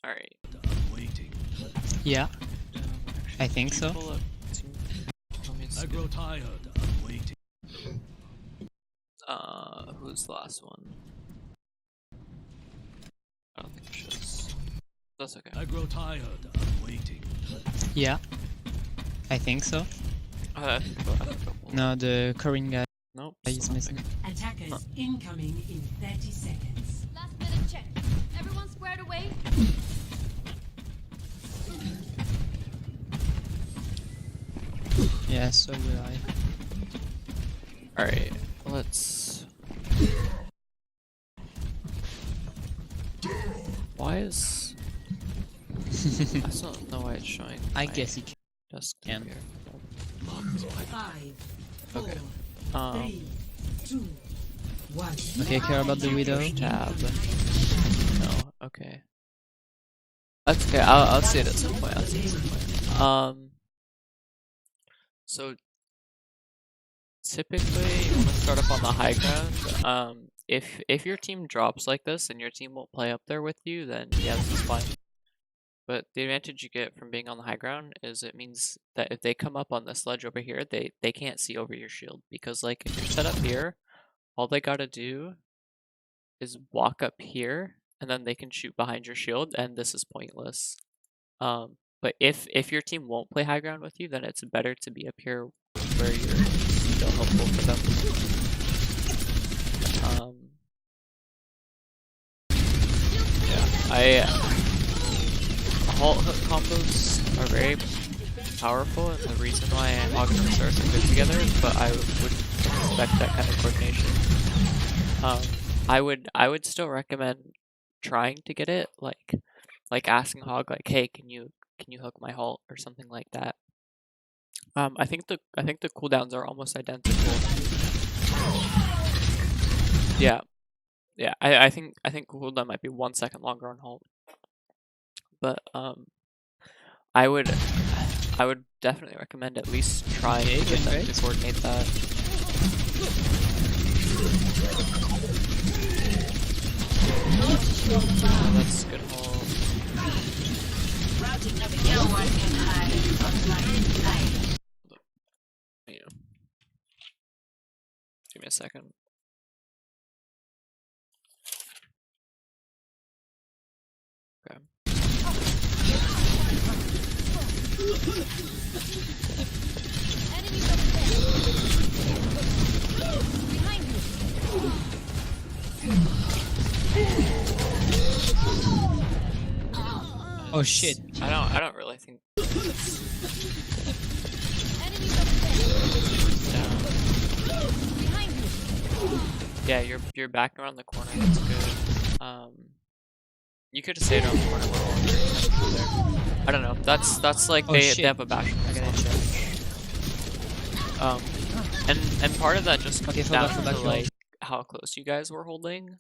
Alright. Yeah, I think so. I grow tired of waiting. Who's the last one? I don't think she's. That's okay. I grow tired of waiting. Yeah, I think so. I No, the Korean guy Nope. is missing. Attackers incoming in 30 seconds. Last minute check. Everyone squared away? Yeah, so will I. Alright, let's. Why is. I still don't know why it's showing. I my guess he can. desktop here. 5, 4, Okay. 3, 2, 1. Okay, care about the widow. Tab. No. Okay. That's okay. I'll see it at some point. I'll see it at some point. So typically, you want to start up on the high ground. If your team drops like this and your team won't play up there with you, then yeah, this is fine. But the advantage you get from being on the high ground is it means that if they come up on this ledge over here, they can't see over your shield. Because like if you're set up here, all they gotta do is walk up here and then they can shoot behind your shield, and this is pointless. But if your team won't play high ground with you, then it's better to be up here where you're still helpful for them. Yeah, Halt hook combos are very powerful, and the reason why Hog and Stars are good together, but I would expect that kind of coordination. I would still recommend trying to get it, like asking Hog, like, hey, can you hook my halt or something like that. I think the cooldowns are almost identical. Yeah. I think cooldown might be 1 second longer on halt. But I would definitely recommend at least trying to get them to coordinate that. Oh, that's a good hold. Yeah. Give me a second. Okay. Enemies over there. Behind you. Oh shit. I don't really think. Enemies over there. Behind you. Yeah, you're back around the corner. That's good. You could have stayed around the corner a little longer. I don't know. That's like they have a bash. And part of that just comes down to like how close you guys were holding.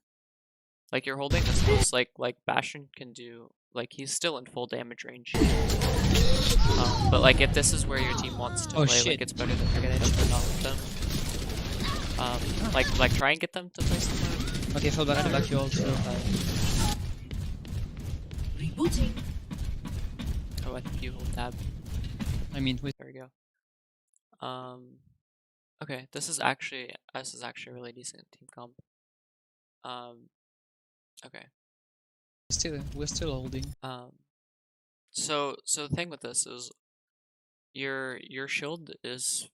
Like you're holding this close, like Bastion can do. Like he's still in full damage range. But like if this is where your team wants to play, like it's better that they're gonna jump in on with them. Like try and get them to play somewhere. Okay, fall back to back you also. Rebooting. Oh, I think you hold tab. I mean, with There we go. Okay, this is actually a really decent team comp. Okay. we're still holding. So the thing with this is your shield is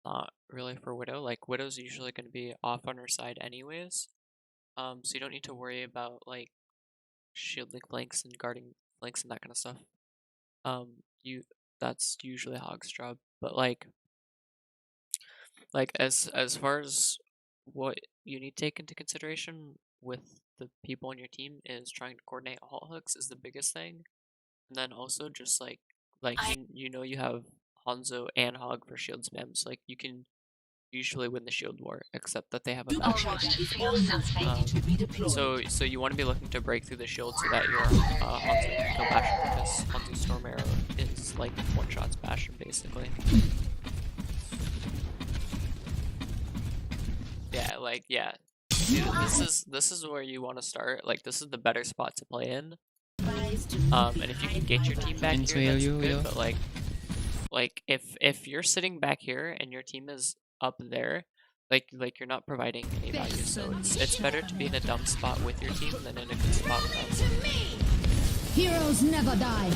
not really for Widow. Like Widow's usually going to be off on her side anyways. So you don't need to worry about like shielding flanks and guarding flanks and that kind of stuff. That's usually Hog's job. But like as far as what you need to take into consideration with the people on your team is trying to coordinate halt hooks is the biggest thing. And then also just like you know you have Hanzo and Hog for shield spams. Like you can usually win the shield war, except that they have a bash. So you want to be looking to break through the shield so that your Hanzo can kill Bastion, because Hanzo's Storm Arrow is like one shots Bastion basically. Yeah. See, this is where you want to start. Like this is the better spot to play in. And if you can get your team back Into here, that's you, good. yeah. But like if you're sitting back here and your team is up there, like you're not providing any value. So it's better to be in a dumb spot with your team than in a good spot without them. Heroes never die.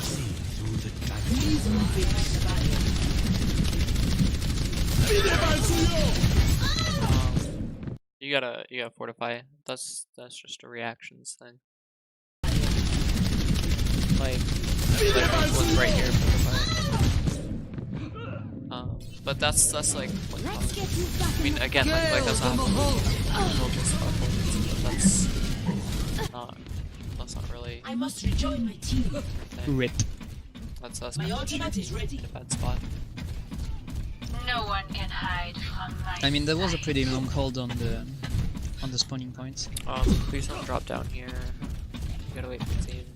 You gotta fortify. That's just a reactions thing. Like one's right here, fortify. But that's like Let's get you back I mean again like that's not that's not really I must rejoin my team. Rip. that's My ultimate is ready. a bad spot. No one can hide from my I mean, that was a pretty long hold on the spawning point. Please don't drop down here. You gotta wait 15.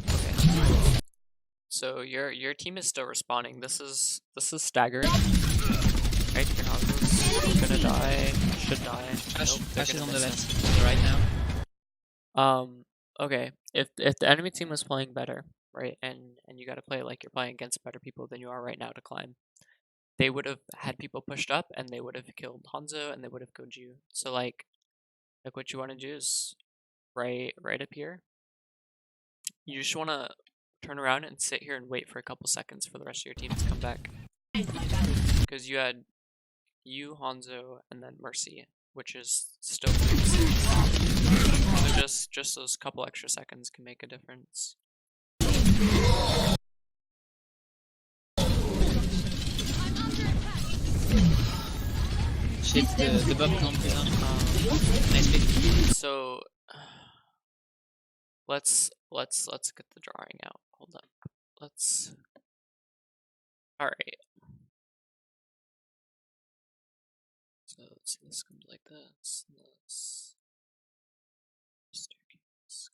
Okay. So your team is still respawning. This is staggered. Right, your Hanzo's gonna die. Should die. Ash, Nope, they're Ash is gonna on the miss left, on the right now. Okay. If the enemy team was playing better, right, and you gotta play like you're playing against better people than you are right now to climb, they would have had people pushed up and they would have killed Hanzo and they would have killed you. So like what you want to do is right up here. You just want to turn around and sit here and wait for a couple seconds for the rest of your team to come back. Because you had you, Hanzo, and then Mercy, which is still pretty safe. So just those couple extra seconds can make a difference. Shit, the bot can't be done. Nice pick. So let's get the drawing out. Hold up. All right. So let's see. This comes like this. This staircase.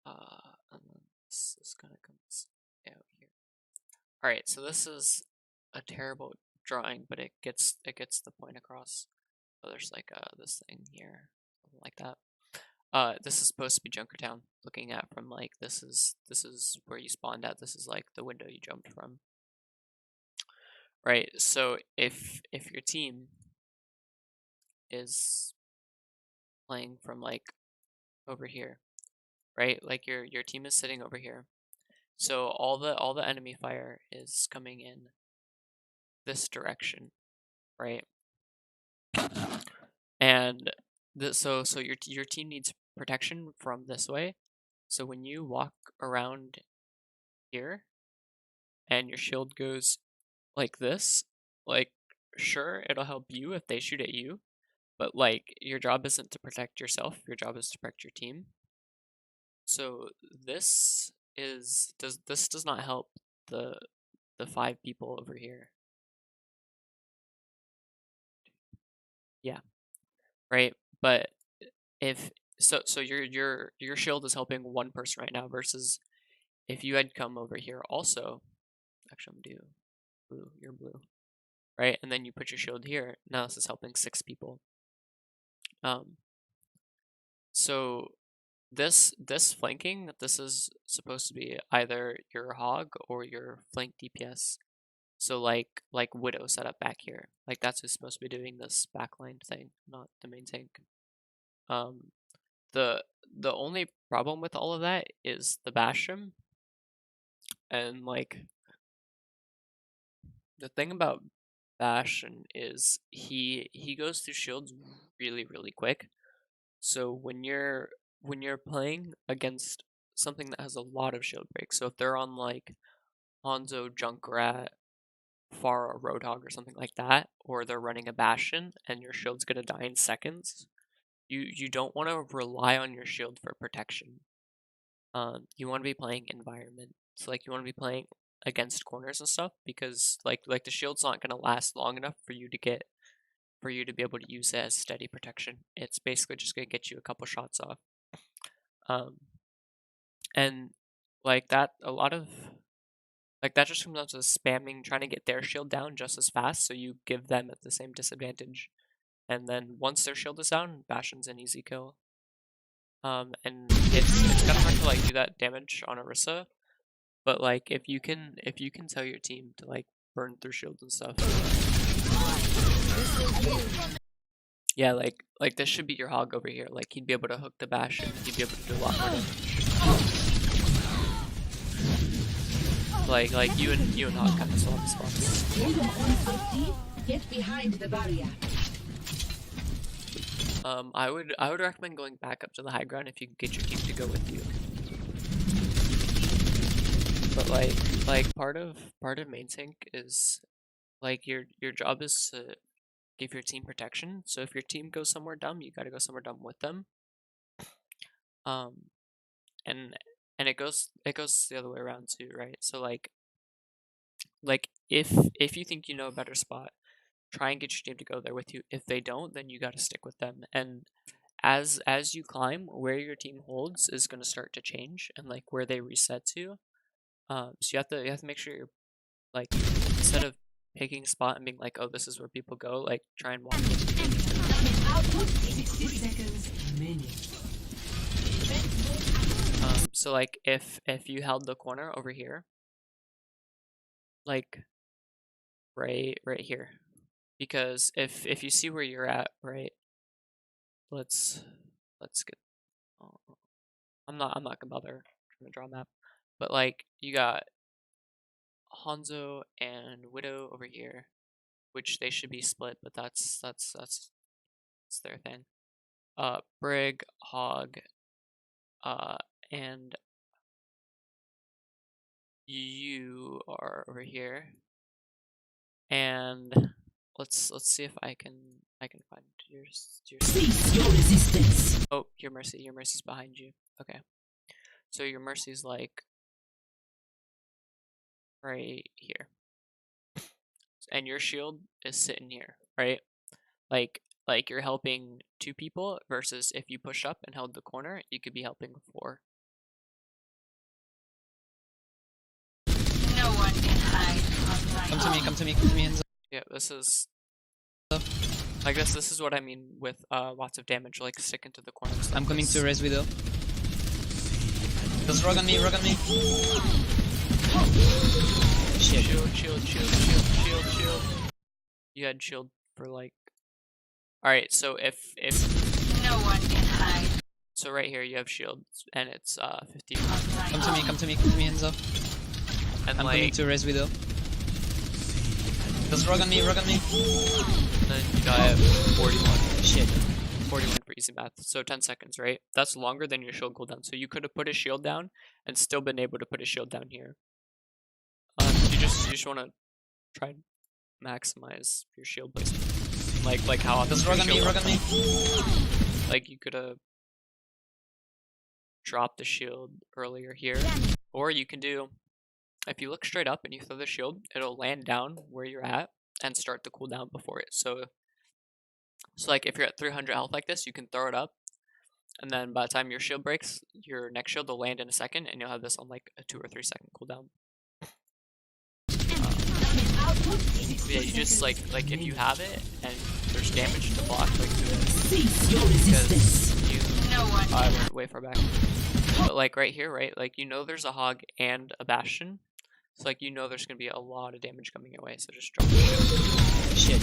And then this kind of comes out here. All right. So this is a terrible drawing, but it gets the point across. So there's like this thing here, something like that. This is supposed to be Junkertown. Looking at from like this is where you spawned at. This is like the window you jumped from. Right. So if your team is playing from like over here, right? Like your team is sitting over here. So all the enemy fire is coming in this direction, right? And so your team needs protection from this way. So when you walk around here and your shield goes like this, like sure it'll help you if they shoot at you, but like your job isn't to protect yourself, your job is to protect your team. So this does not help the 5 people over here. Yeah. Right? But if so your shield is helping one person right now versus if you had come over here also, actually I'm gonna do blue, you're blue. Right? And then you put your shield here. Now this is helping 6 people. So this flanking, this is supposed to be either your hog or your flank DPS. So like Widow set up back here. Like that's who's supposed to be doing this backline thing, not the main tank. The only problem with all of that is the Basham. And like the thing about Bastion is he goes through shields really quick. So when you're playing against something that has a lot of shield breaks, so if they're on like Hanzo, Junkrat, Pharah, Roadhog or something like that, or they're running a Bastion and your shield's gonna die in seconds, you don't want to rely on your shield for protection. You want to be playing environment. So like you want to be playing against corners and stuff because like the shield's not gonna last long enough for you to be able to use it as steady protection. It's basically just gonna get you a couple shots off. And like that, a lot of like that just comes down to spamming, trying to get their shield down just as fast, so you give them at the same disadvantage. And then once their shield is down, Bastion's an easy kill. And it's kind of hard to like do that damage on Orisa, but like if you can tell your team to like burn through shields and stuff. Yeah, like this should be your hog over here. Like he'd be able to hook the bash and he'd be able to do a lot more damage. Like you and hog kind of still have spots. Get behind the barrier. I would recommend going back up to the high ground if you can get your team to go with you. But like part of main sync is like your job is to give your team protection. So if your team goes somewhere dumb, you gotta go somewhere dumb with them. And it goes the other way around too, right? So like if you think you know a better spot, try and get your team to go there with you. If they don't, then you gotta stick with them. And as you climb, where your team holds is gonna start to change, and like where they reset to. So you have to make sure you're like, instead of picking a spot and being like, oh, this is where people go, like try and walk in. 60 seconds remaining. So like if you held the corner over here, like right here, because if you see where you're at, right, let's get, I'm not gonna bother trying to draw a map, but like you got Hanzo and Widow over here, which they should be split, but that's their thing. Brig, Hog, and you are over here, and let's see if I can find your Cease your resistance. oh, your Mercy's behind you. Okay, so your Mercy's like right here, and your shield is sitting here, right? Like you're helping 2 people versus if you push up and held the corner, you could be helping 4. No one can hide from my Come to me, Hanzo. Yeah, this is I guess this is what I mean with lots of damage, like sticking to the corners. I'm coming to res Widow. Just rock on me. Shit. Shield. You had shield for like. Alright, so if no one can hide. so right here you have shield and it's 50. Come to me, Hanzo. And I'm like coming to res Widow. Just rock on me. then you die at 41. Shit. 41 for easy math. So 10 seconds, right? That's longer than your shield cooldown. So you could have put a shield down and still been able to put a shield down here. You just want to try and maximize your shield placement. Like how often Just rock on me. Like you could have dropped the shield earlier here, or you can do, if you look straight up and you throw the shield, it'll land down where you're at and start the cooldown before it. So like if you're at 300 health like this, you can throw it up, and then by the time your shield breaks, your next shield will land in a second, and you'll have this on like a 2 or 3 second cooldown. Yeah, you just like if you have it and there's damage to block, like do it. Cease your resistance. Because you, No one I went way far back. But like right here, right, like you know there's a hog and a bastion, so like you know there's gonna be a lot of damage coming your way. So just drop the shield. Shit.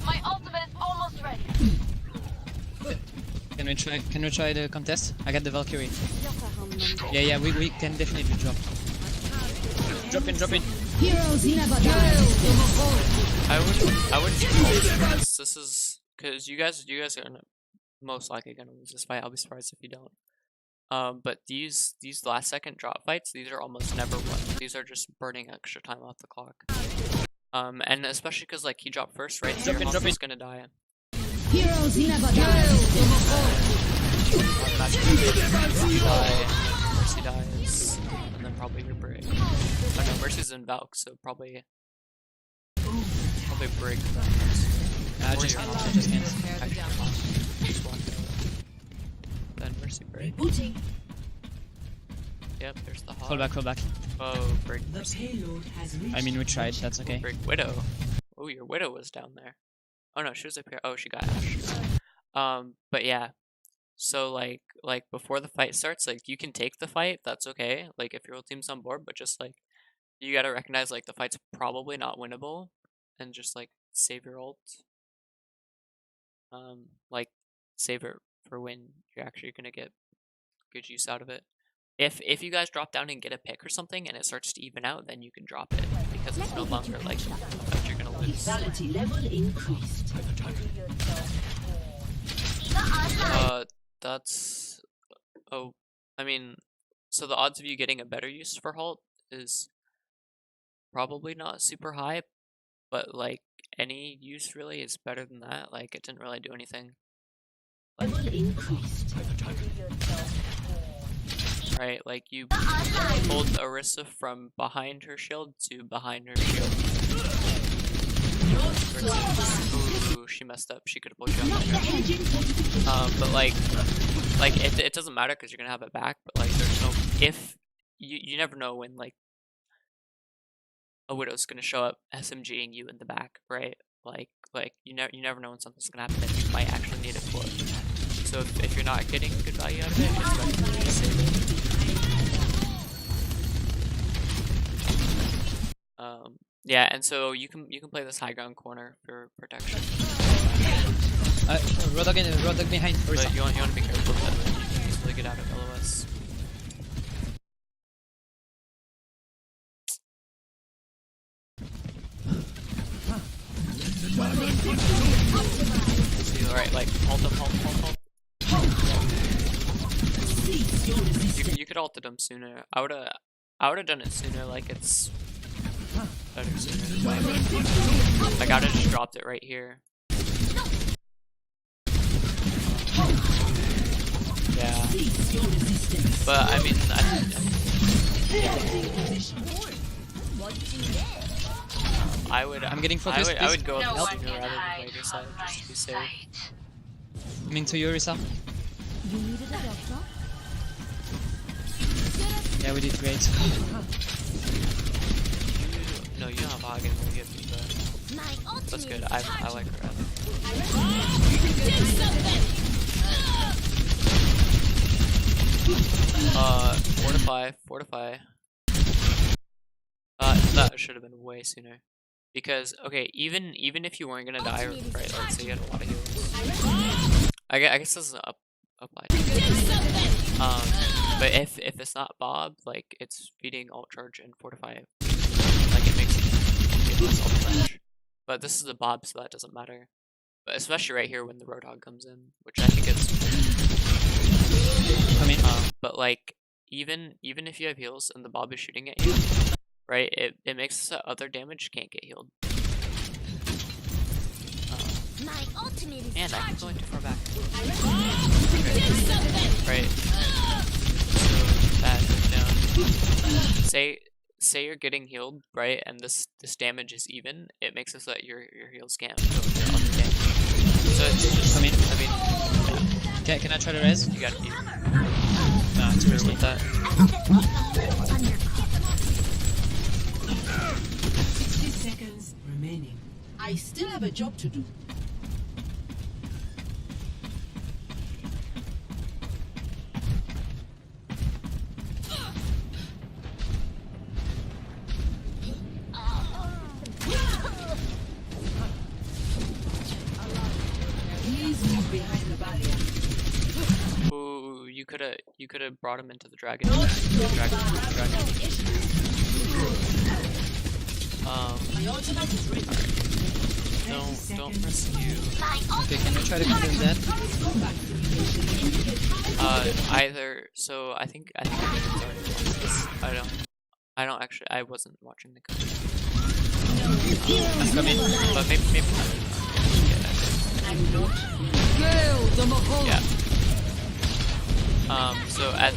My ultimate is almost ready. Can we try the contest? I got the Valkyrie. Yeah, we can definitely drop. Drop in. Heroes never die. I wouldn't do this. This is because you guys are most likely gonna lose this fight. I'll be surprised if you don't. But these last second drop fights, these are almost never won. These are just burning extra time off the clock. And especially because like he dropped first, right? So your monster's gonna die. Heroes never die. Mercy dies, and then probably your Brig. Oh no, Mercy's in Valk, so probably Brig. Just can't. Just one. Then Mercy Brig. Rebooting. Yep, there's the hog. Fall back. Oh, break. The payload has reached. I mean, we tried, that's okay. Break Widow. Oh, your Widow was down there. Oh no, she was up here. Oh, she got Ash. But yeah. So like before the fight starts, like you can take the fight, that's okay. Like if your whole team's on board, but just like you gotta recognize like the fight's probably not winnable, and just like save your ult. Like save it for when you're actually gonna get good use out of it. If you guys drop down and get a pick or something and it starts to even out, then you can drop it because it's no longer like that you're gonna lose. Lethality level increased. That's I mean, so the odds of you getting a better use for halt is probably not super high, but like any use really is better than that. Like it didn't really do anything. Level increased. Right, like you pulled Orisa from behind her shield to behind her shield. Ooh, she messed up. She could have pulled you out. But like it doesn't matter because you're gonna have it back. But like, there's no if you never know when like a Widow's gonna show up SMGing you in the back, right? Like you never know when something's gonna happen that you might actually need it for. So if you're not getting good value out of it, it's better for you to save it. Yeah, and so you can play this high ground corner for protection. Roadhog behind. But you want to be careful that you can easily get out of LOS. See, alright, like ult him. You could ulted him sooner. I would've done it sooner. Like it's better sooner. Like I would've just dropped it right here. Yeah. But I mean, I'm getting focused. I would go No up one sooner can rather than hide later from side my just to be safe. sight. I'm into you, Orisa. You needed a doctor? Yeah, we did great. No, you don't have hog and we'll get the. That's good. I like her. Fortify. That should have been way sooner. Because okay, even if you weren't gonna die, right? Let's say you had a lot of heals. I guess this is applied. But if it's not Bob, like it's feeding alt charge and fortify, like it makes it less alt charge. But this is the Bob, so that doesn't matter. But especially right here when the Roadhog comes in, which I think is. But like even if you have heals and the Bob is shooting at you, right? It makes so that other damage can't get healed. My ultimate is And I'm going too far back. charged. Right. So that goes down. Say you're getting healed, right? And this damage is even. It makes it so that your heals can't go with your other damage. So it's just. I mean, yeah, Can I try to res? you gotta be Nah, it's clear risky. with that. 60 seconds remaining. I still have a job to do. Please move behind the barrier. Ooh, you could have brought him into the dragon. My ultimate is ready. Don't rescue. Okay, can you try to counter that? Either. So I think I didn't already watch this. I don't actually. I wasn't watching the coach. I'm coming. But maybe. Yeah. So at.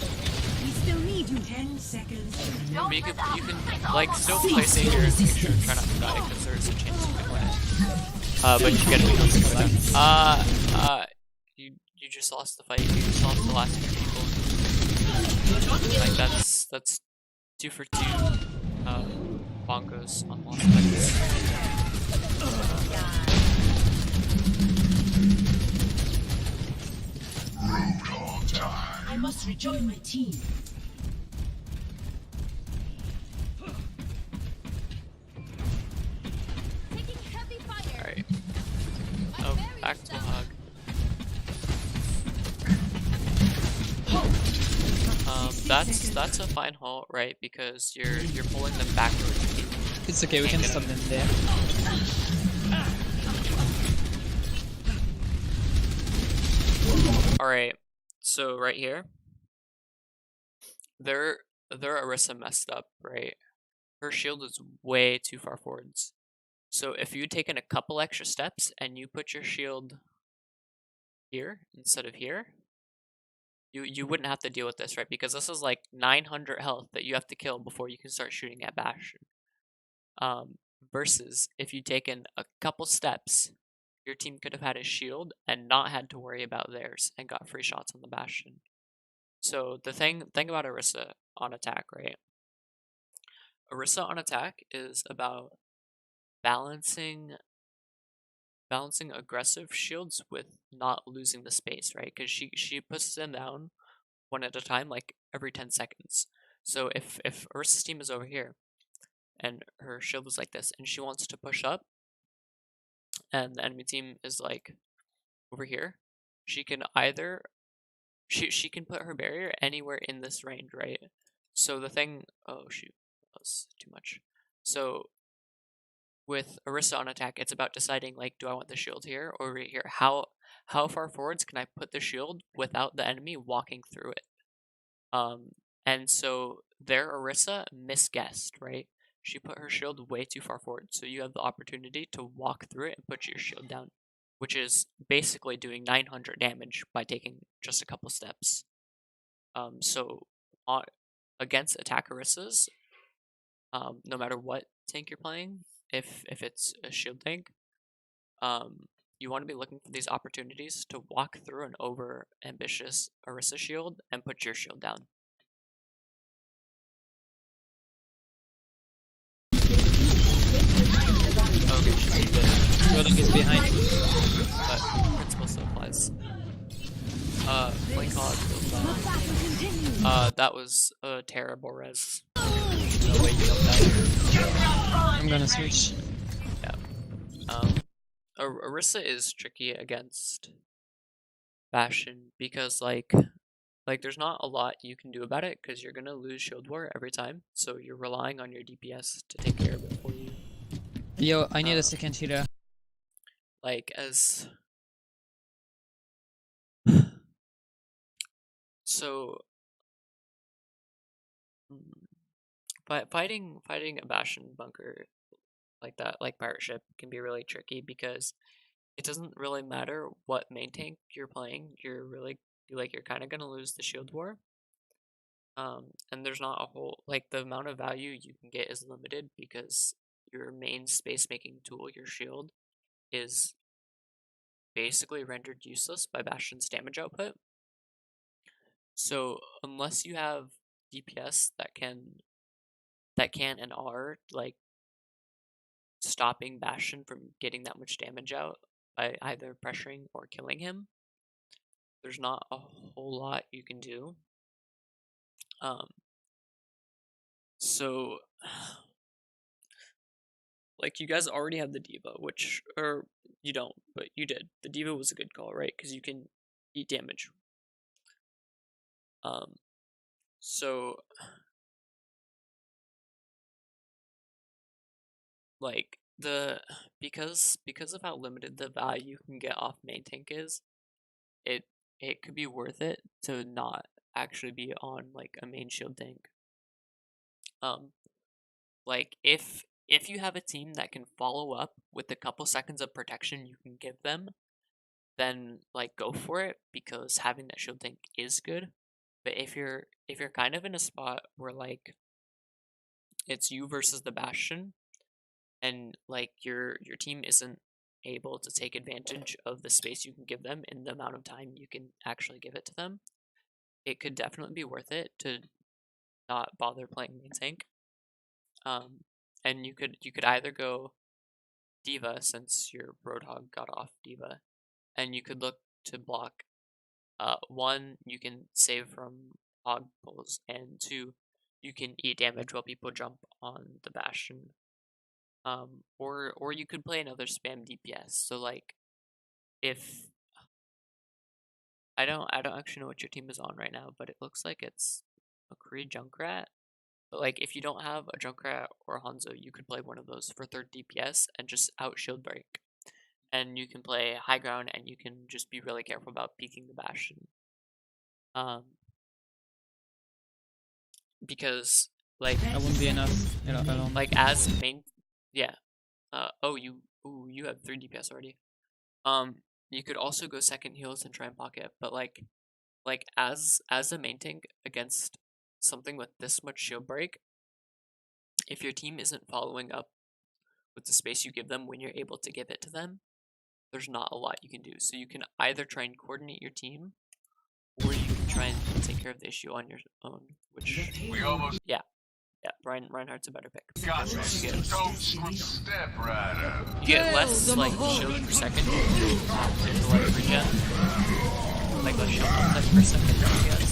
We still need you. 10 seconds. But you can like still place it here and make sure try not to die because there's a chance you might win it. But you gotta be able to go down. You just lost the fight. You just lost the last 2 people. Like that's that's 2 for 2 bongos on lost specters. I must rejoin my team. Taking heavy fire. Alright. Oh, back to the hug. That's a fine halt, right? Because you're pulling them backwards. It's okay, we can stop them there. Alright, so right here, their Orisa messed up, right? Her shield is way too far forwards. So if you'd taken a couple extra steps and you put your shield here instead of here, you wouldn't have to deal with this, right? Because this is like 900 health that you have to kill before you can start shooting at Bastion. Versus if you'd taken a couple steps, your team could have had a shield and not had to worry about theirs and got free shots on the Bastion. So the thing about Orisa on attack, right? Orisa on attack is about balancing aggressive shields with not losing the space, right? Because she puts them down one at a time, like every 10 seconds. So if Orisa's team is over here and her shield is like this and she wants to push up and the enemy team is like over here, she can either she can put her barrier anywhere in this range, right? So the thing, oh shoot, that was too much. So with Orisa on attack, it's about deciding, like, do I want the shield here or right here? How far forwards can I put the shield without the enemy walking through it? And so their Orisa misguessed, right? She put her shield way too far forward, so you have the opportunity to walk through it and put your shield down, which is basically doing 900 damage by taking just a couple steps. So against attack Orisas, no matter what tank you're playing, if it's a shield tank, you want to be looking for these opportunities to walk through an over ambitious Orisa shield and put your shield down. Okay, should be good. Building is behind. But principle still applies. Flame hog goes down. That was a terrible res. No way you don't die. I'm gonna switch. Yeah. Orisa is tricky against Bastion because like there's not a lot you can do about it because you're gonna lose Shield War every time. So you're relying on your DPS to take care of it for you. Yo, I need a second healer. Like as so fighting a Bastion bunker like that, like Pirate Ship, can be really tricky because it doesn't really matter what main tank you're playing. You're kind of gonna lose the Shield War. And there's not a whole, like, the amount of value you can get is limited because your main space making tool, your shield, is basically rendered useless by Bastion's damage output. So unless you have DPS that can and are like stopping Bastion from getting that much damage out by either pressuring or killing him, there's not a whole lot you can do. So like you guys already have the D.Va, which, or you don't, but you did. The D.Va was a good call, right? Because you can eat damage. So like because of how limited the value you can get off main tank is, it could be worth it to not actually be on like a main shield tank. Like if you have a team that can follow up with the couple seconds of protection you can give them, then like go for it because having that shield tank is good. But if you're kind of in a spot where like it's you versus the Bastion and like your team isn't able to take advantage of the space you can give them in the amount of time you can actually give it to them, it could definitely be worth it to not bother playing main tank. And you could either go Diva, since your Roadhog got off Diva, and you could look to block. One, you can save from hog pulls, and two, you can eat damage while people jump on the Bastion. Or you could play another spam DPS. So like, if I don't actually know what your team is on right now, but it looks like it's McCree Junkrat. But like, if you don't have a Junkrat or a Hanzo, you could play one of those for 3rd DPS and just out shield break. And you can play high ground, and you can just be really careful about peeking the Bastion. Because like, That won't be enough alone. like as main, yeah. You have 3 DPS already. You could also go second heals and try and pocket, but like as a main tank against something with this much shield break, if your team isn't following up with the space you give them when you're able to give it to them, there's not a lot you can do. So you can either try and coordinate your team, or you can try and take care of the issue on your own, which We almost Reinhardt's a better pick. got this. Don't step right up. You get less like shield per second if you like regen. Like less shield uplift per second, I guess.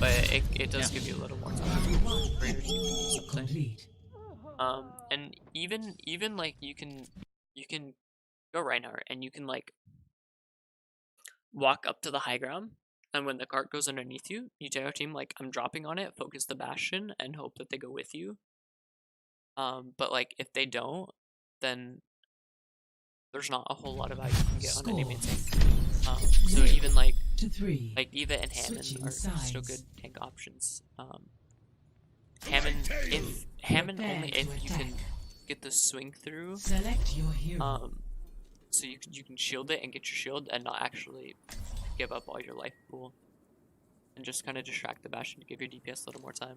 But it does give you a little more time for your team to do something. Complete. And even like you can go Reinhardt, and you can like walk up to the high ground, and when the cart goes underneath you, you tell your team like, I'm dropping on it, focus the Bastion, and hope that they go with you. But like if they don't, then there's not a whole lot of value you can get on any main tank. So even like Diva and Hammond Switching are still sides. good tank options. Hammond only if you can get the swing through. Select your hero. So you can shield it and get your shield, and not actually give up all your life pool, and just kind of distract the Bastion to give your DPS a little more time.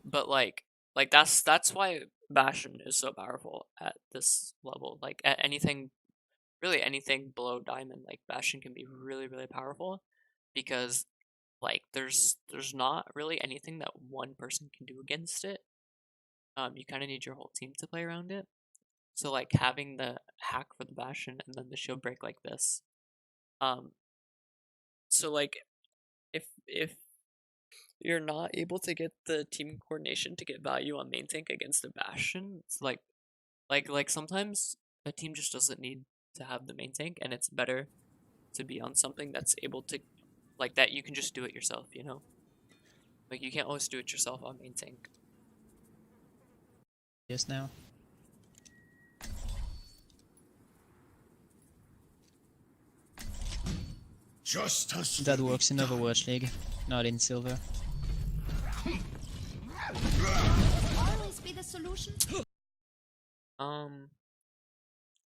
But like that's why Bastion is so powerful at this level. Like at anything, really anything below Diamond, like Bastion can be really powerful, because like there's not really anything that one person can do against it. You kind of need your whole team to play around it. So like having the hack for the Bastion and then the shield break like this. So like if you're not able to get the team coordination to get value on main tank against the Bastion, it's like sometimes a team just doesn't need to have the main tank, and it's better to be on something that's able to, like, that you can just do it yourself, you know? Like you can't always do it yourself on main tank. Yes, now. Justice. That works in Overwatch League, not in Silver. Always be the solution.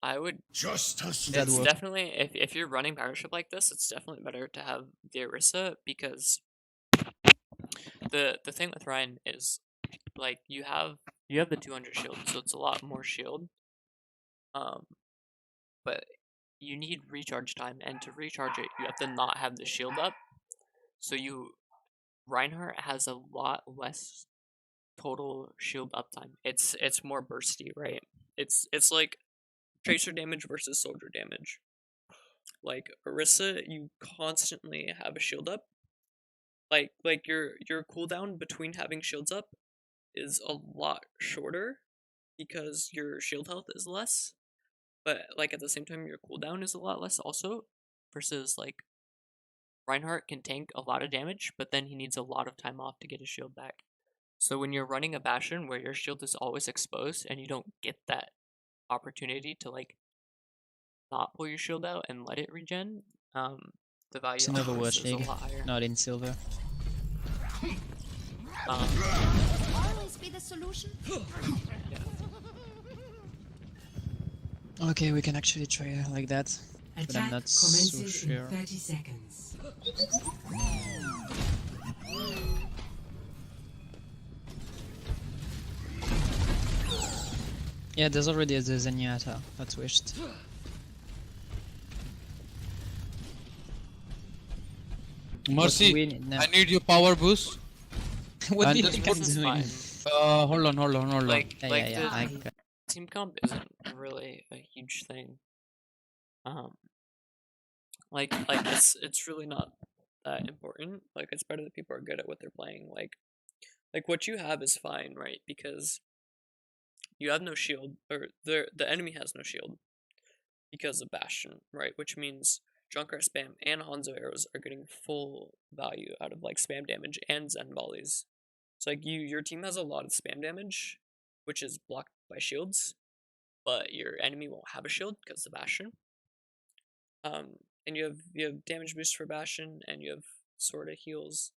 I would. Justice. That It's works. definitely, if you're running Powership like this, it's definitely better to have the Orisa, because the thing with Ryan is, like, you have the 200 shield, so it's a lot more shield. But you need recharge time, and to recharge it, you have to not have the shield up. So Reinhardt has a lot less total shield uptime. It's more bursty, right? It's like tracer damage versus soldier damage. Like Orisa, you constantly have a shield up. Like your cooldown between having shields up is a lot shorter, because your shield health is less. But like at the same time, your cooldown is a lot less also, versus like Reinhardt can tank a lot of damage, but then he needs a lot of time off to get his shield back. So when you're running a Bastion where your shield is always exposed, and you don't get that opportunity to like not pull your shield out and let it regen, the value It's in of Orisa Overwatch is a League, lot higher. not in Silver. Always be the solution. Okay, we can actually try like that. But I'm Attack not so commences sure. in 30 seconds. Yeah, there's already a Zenyatta. That's wished. Mercy, No. I need your power boost. What And do you just think put I'm This is doing? fine. Hold on. Like, Yeah, like yeah, the I got- team comp isn't really a huge thing. Like it's really not that important. Like it's better that people are good at what they're playing. Like what you have is fine, right? Because you have no shield, or the enemy has no shield because of Bastion, right? Which means Junkrat spam and Hanzo arrows are getting full value out of like spam damage and Zen volleys. So like your team has a lot of spam damage, which is blocked by shields, but your enemy won't have a shield because of Bastion. And you have damage boost for Bastion, and you have sorta heals.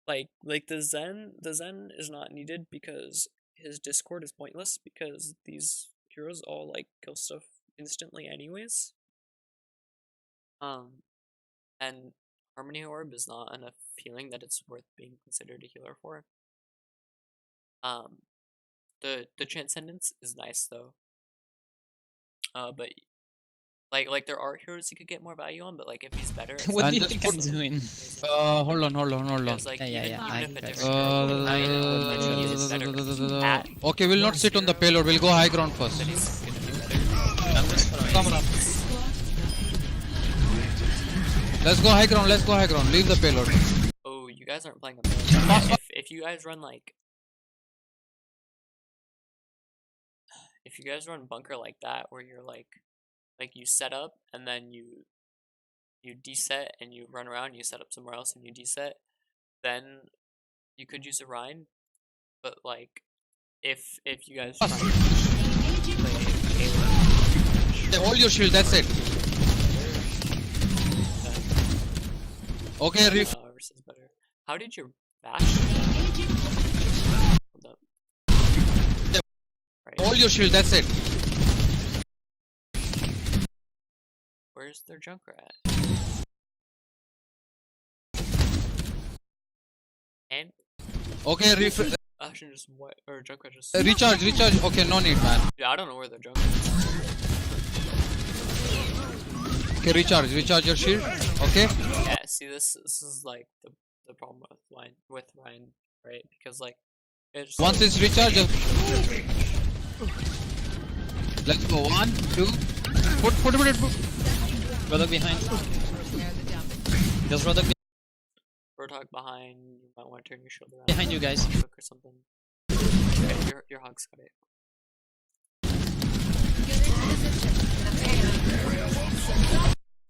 Like the Zen is not needed because his Discord is pointless because these heroes all like kill stuff instantly anyways. And Harmony Orb is not enough healing that it's worth being considered a healer for. The Transcendence is nice though. But like there are heroes you could get more value on, but like if he's better, What And do you just think I'm put- doing? Hold on. because like Yeah, I even if a got you. different hero Ryan is better at, Okay, we'll not sit on the payload. We'll go high ground first. then he's gonna do better. I'm just following. Come on. Let's go high ground. Leave the payload. Oh, you guys aren't playing a payload. If you guys run like if you guys run bunker like that, where you're like you set up and then you deset and you run around, you set up somewhere else and you deset, then you could use a Rhine. But like if you guys try and play Hey, hold your shield. That's it. Okay, Orisa is better. How did your bash? Hold up. Right. hold your shield. That's it. Where's their Junkrat? And Okay, Bastion just what or Junkrat just recharge. Okay, no need, man. yeah, I don't know where their Junkrat is. Okay, recharge your shield. Okay. Yeah, see this is like the problem with Ryan, right? Because like it's Once it's recharged, let's go. 1, 2. Put it. Rodok behind. There's Rodok Roadhog behind, you might want to turn your shoulder around. behind you guys. Hook or something. Okay, your hog's got it.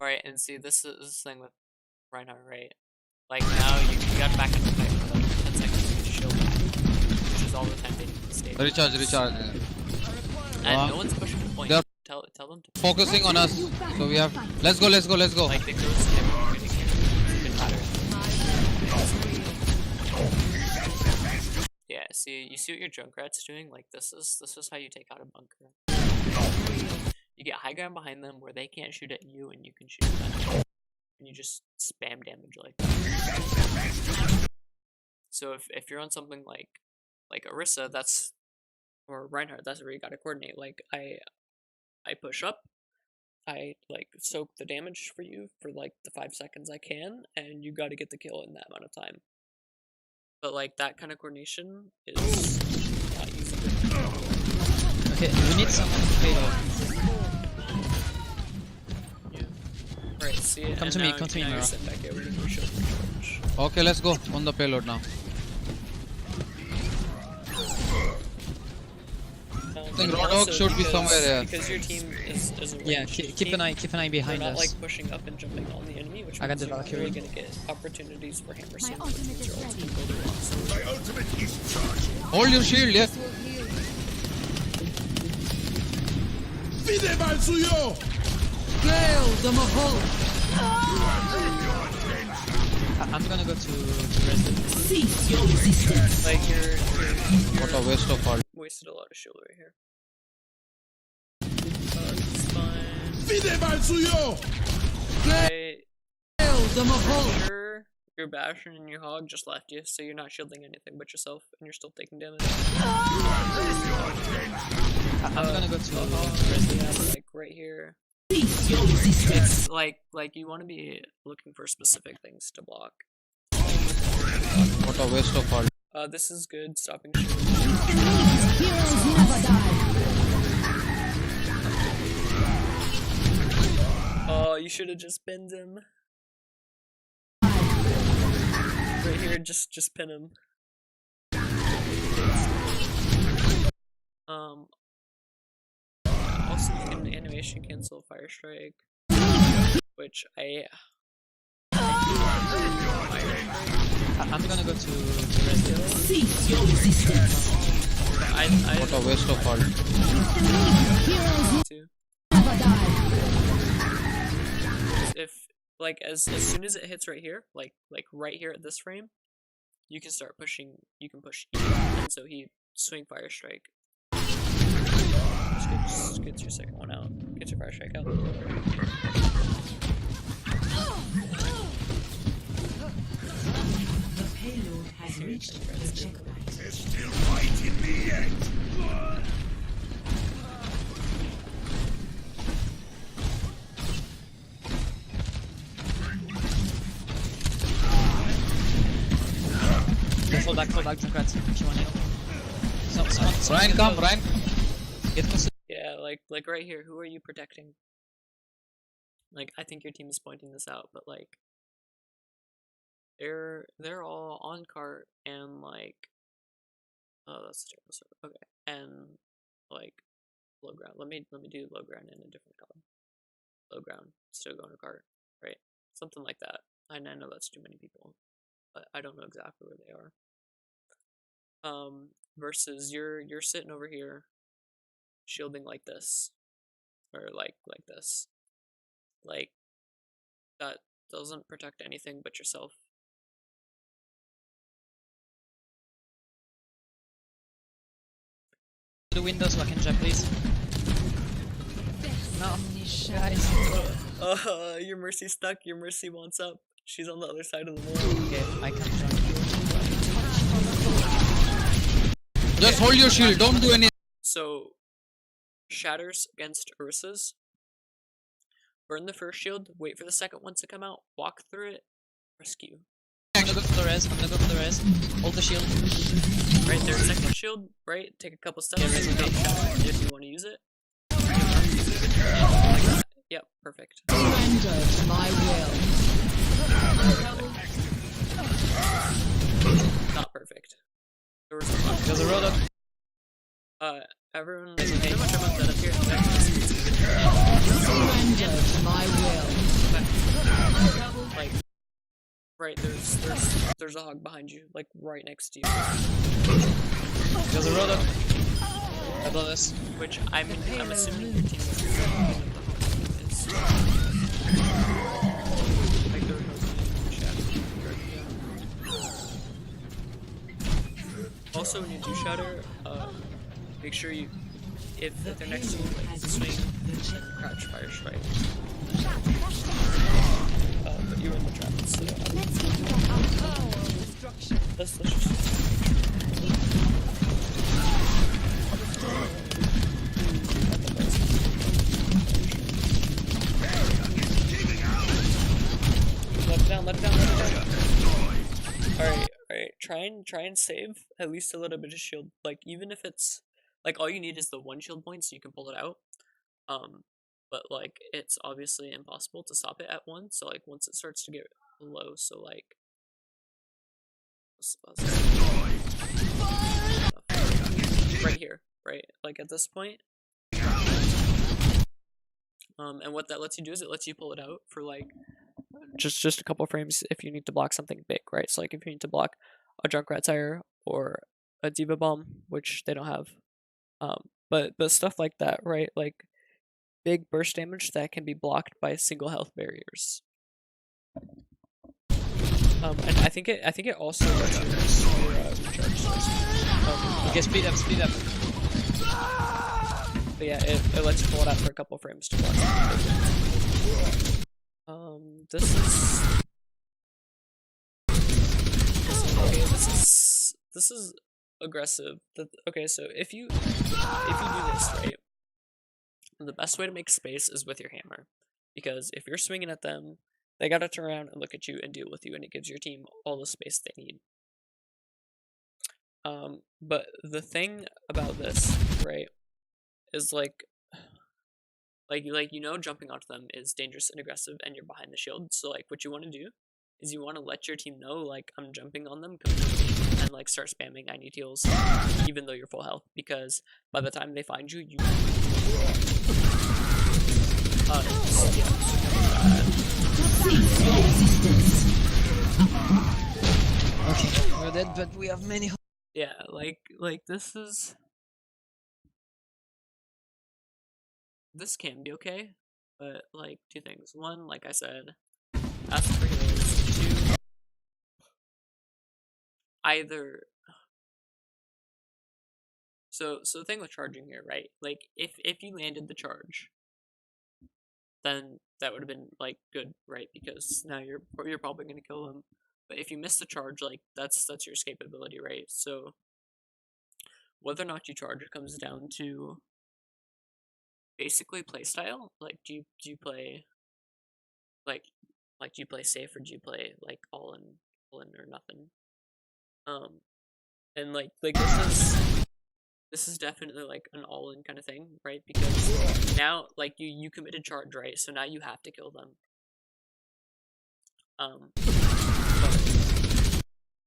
Alright, and see this is the thing with Reinhardt, right? Like now you got back in the fight for like 10 seconds to get your shield back, which is all the time they need to stay. Recharge. And no one's pushing the point. they're- Tell them to Focusing on us. So we have. Let's go. like the girls never really care. It didn't matter. Yeah, see you see what your Junkrat's doing? Like this is how you take out a bunker. You get high ground behind them where they can't shoot at you and you can shoot at them. And you just spam damage like that. So if you're on something like Orisa, or Reinhardt, that's where you gotta coordinate. Like I push up, I like soak the damage for you for like the 5 seconds I can, and you gotta get the kill in that amount of time. But like that kind of coordination is not easy. Okay, we need someone to payload. Right, see it. Come to me, Mira. Mira. Sit back here, we can do shield recharge. Okay, let's go on the payload now. I think Roadhog Also should be somewhere here. Because your team is a Yeah, ranged keep team, an eye behind they're not us. like pushing up and jumping on the enemy, which I got means the you're not Valkyrie. really gonna get opportunities for hammer My swing, which ultimate means is your ready. ultimate will do lots. My ultimate is charged. Hold your shield, yeah. Fide mal suyo! I'm gonna go to resident. Like you're What a waste of all. wasted a lot of shield right here. It's fine. Fide mal suyo! Sure, your Bastion and your Hog just left you, so you're not shielding anything but yourself, and you're still taking damage. I'm gonna go to Resident, like right here. It's like you want to be looking for specific things to block. What a waste of all. This is good. Stopping shield. Oh, you should have just pinned him. Right here, just pin him. Also you can animation cancel fire strike, which I'm gonna go to rescue. What a waste of all. Too. If like as soon as it hits right here, like right here at this frame, you can start pushing. You can push E, and so he swing fire strike. Just get your second one out. Get your fire strike out. The payload has reached the checkpoint. There's still fight in the end. Fall back, Junkrat, if you want to. Ryan, come, Ryan. Get close. Yeah, like right here. Who are you protecting? Like I think your team is pointing this out, but like they're all on cart and like that's terrible. Okay, and like low ground. Let me do low ground in a different color. Low ground, still going to cart, right? Something like that. I know that's too many people, but I don't know exactly where they are. Versus you're sitting over here, shielding like this, or like this, like that doesn't protect anything but yourself. The window so I can jump, please. No, guys. Your Mercy stuck. Your Mercy wants up. She's on the other side of the wall. Okay, I can jump. Just hold your shield, don't do anything. So, shatters against Ursas. Burn the first shield, wait for the second one to come out, walk through it, rescue. I'm gonna go for the res, Hold the shield. Right there, second shield, right? Take a couple steps, Yeah, res, okay. shatter if you want to use it. Like that. Yep, perfect. Not perfect. There's a road up. Everyone, pretty much everyone's dead up here. Like, right, there's a hog behind you, like right next to you. There's a road up. I blow this. Which I'm assuming your team is like there was no shadow. Also, when you do shatter, make sure you, if they're next to you, like swing and crouch fire strike. But you're in the trap, so let's just. Let it down. Alright. Try and save at least a little bit of shield. Like, even if it's like all you need is the one shield point so you can pull it out. But like it's obviously impossible to stop it at one, so like once it starts to get low, so like right here, right? Like at this point. And what that lets you do is it lets you pull it out for like just a couple frames if you need to block something big, right? So like if you need to block a Junkrat tire or a Diva bomb, which they don't have, but stuff like that, right? Like big burst damage that can be blocked by single health barriers. And I think it also lets you recharge source. Okay, speed up. But yeah, it lets you pull it out for a couple frames to block. This is aggressive. Okay, so if you do this right, the best way to make space is with your hammer. Because if you're swinging at them, they gotta turn around and look at you and deal with you, and it gives your team all the space they need. But the thing about this, right, is like jumping onto them is dangerous and aggressive, and you're behind the shield. So like, what you want to do is you want to let your team know, like, I'm jumping on them completely, and like start spamming I need heals, even though you're full health, because by the time they find you, Okay, we're dead, but we have many. yeah, like this can be okay, but like two things. One, like I said, ask for heals. Two, either. So the thing with charging here, right? Like if you landed the charge, then that would have been like good, right? Because now you're probably gonna kill them. But if you miss the charge, like that's your escapability, right? So whether or not you charge comes down to basically playstyle. Like do you play like do you play safe, or do you play like all in or nothing? And like this is definitely like an all in kind of thing, right? Because now like you committed charge, right? So now you have to kill them.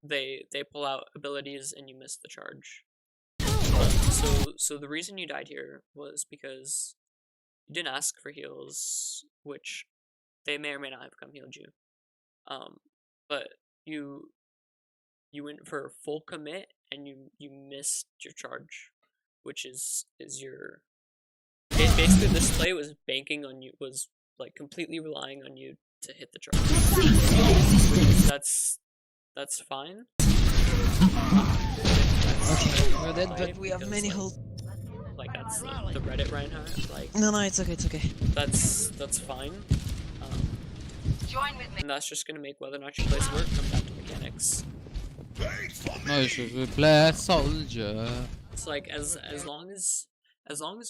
But they pull out abilities and you miss the charge. So the reason you died here was because you didn't ask for heals, which they may or may not have come healed you. But you went for full commit and you missed your charge, which is your basically this play was banking on you, was like completely relying on you to hit the charge. That's fine. Okay, we're dead, but we have many holes. Like that's the Reddit Reinhardt. Like No, it's okay, it's okay. that's fine. Join with me. And that's just gonna make whether or not your plays work come down to mechanics. No issues. We play as soldier. It's like as long as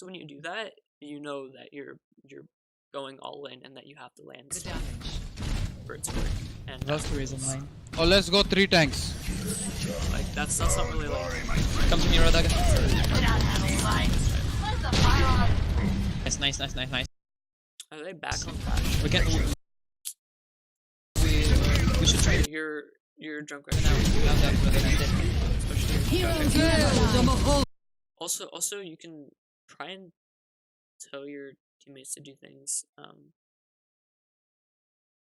when you do that, you know that you're going all in and that you have to land for it to work. And Valkyrie is online. Oh, let's go 3 tanks. like that's not really like Come to me, Rodaga. What's the Nice. are they back on flash? We can. We should try. You're drunk right now. Especially also you can try and tell your teammates to do things.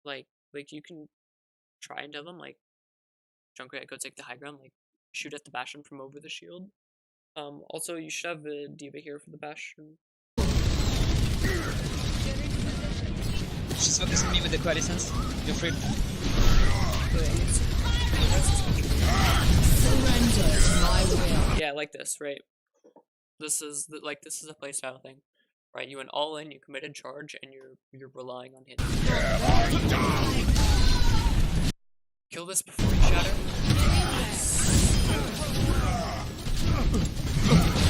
Like you can try and tell them like, Junkrat, go take the high ground, like shoot at the Bastion from over the shield. Also you should have the D.Va here for the Bastion. She's focusing me with the quality sense. You're free. Yeah, like this, right? This is a playstyle thing, right? You went all in, you committed charge, and you're relying on him. Kill this before you shatter.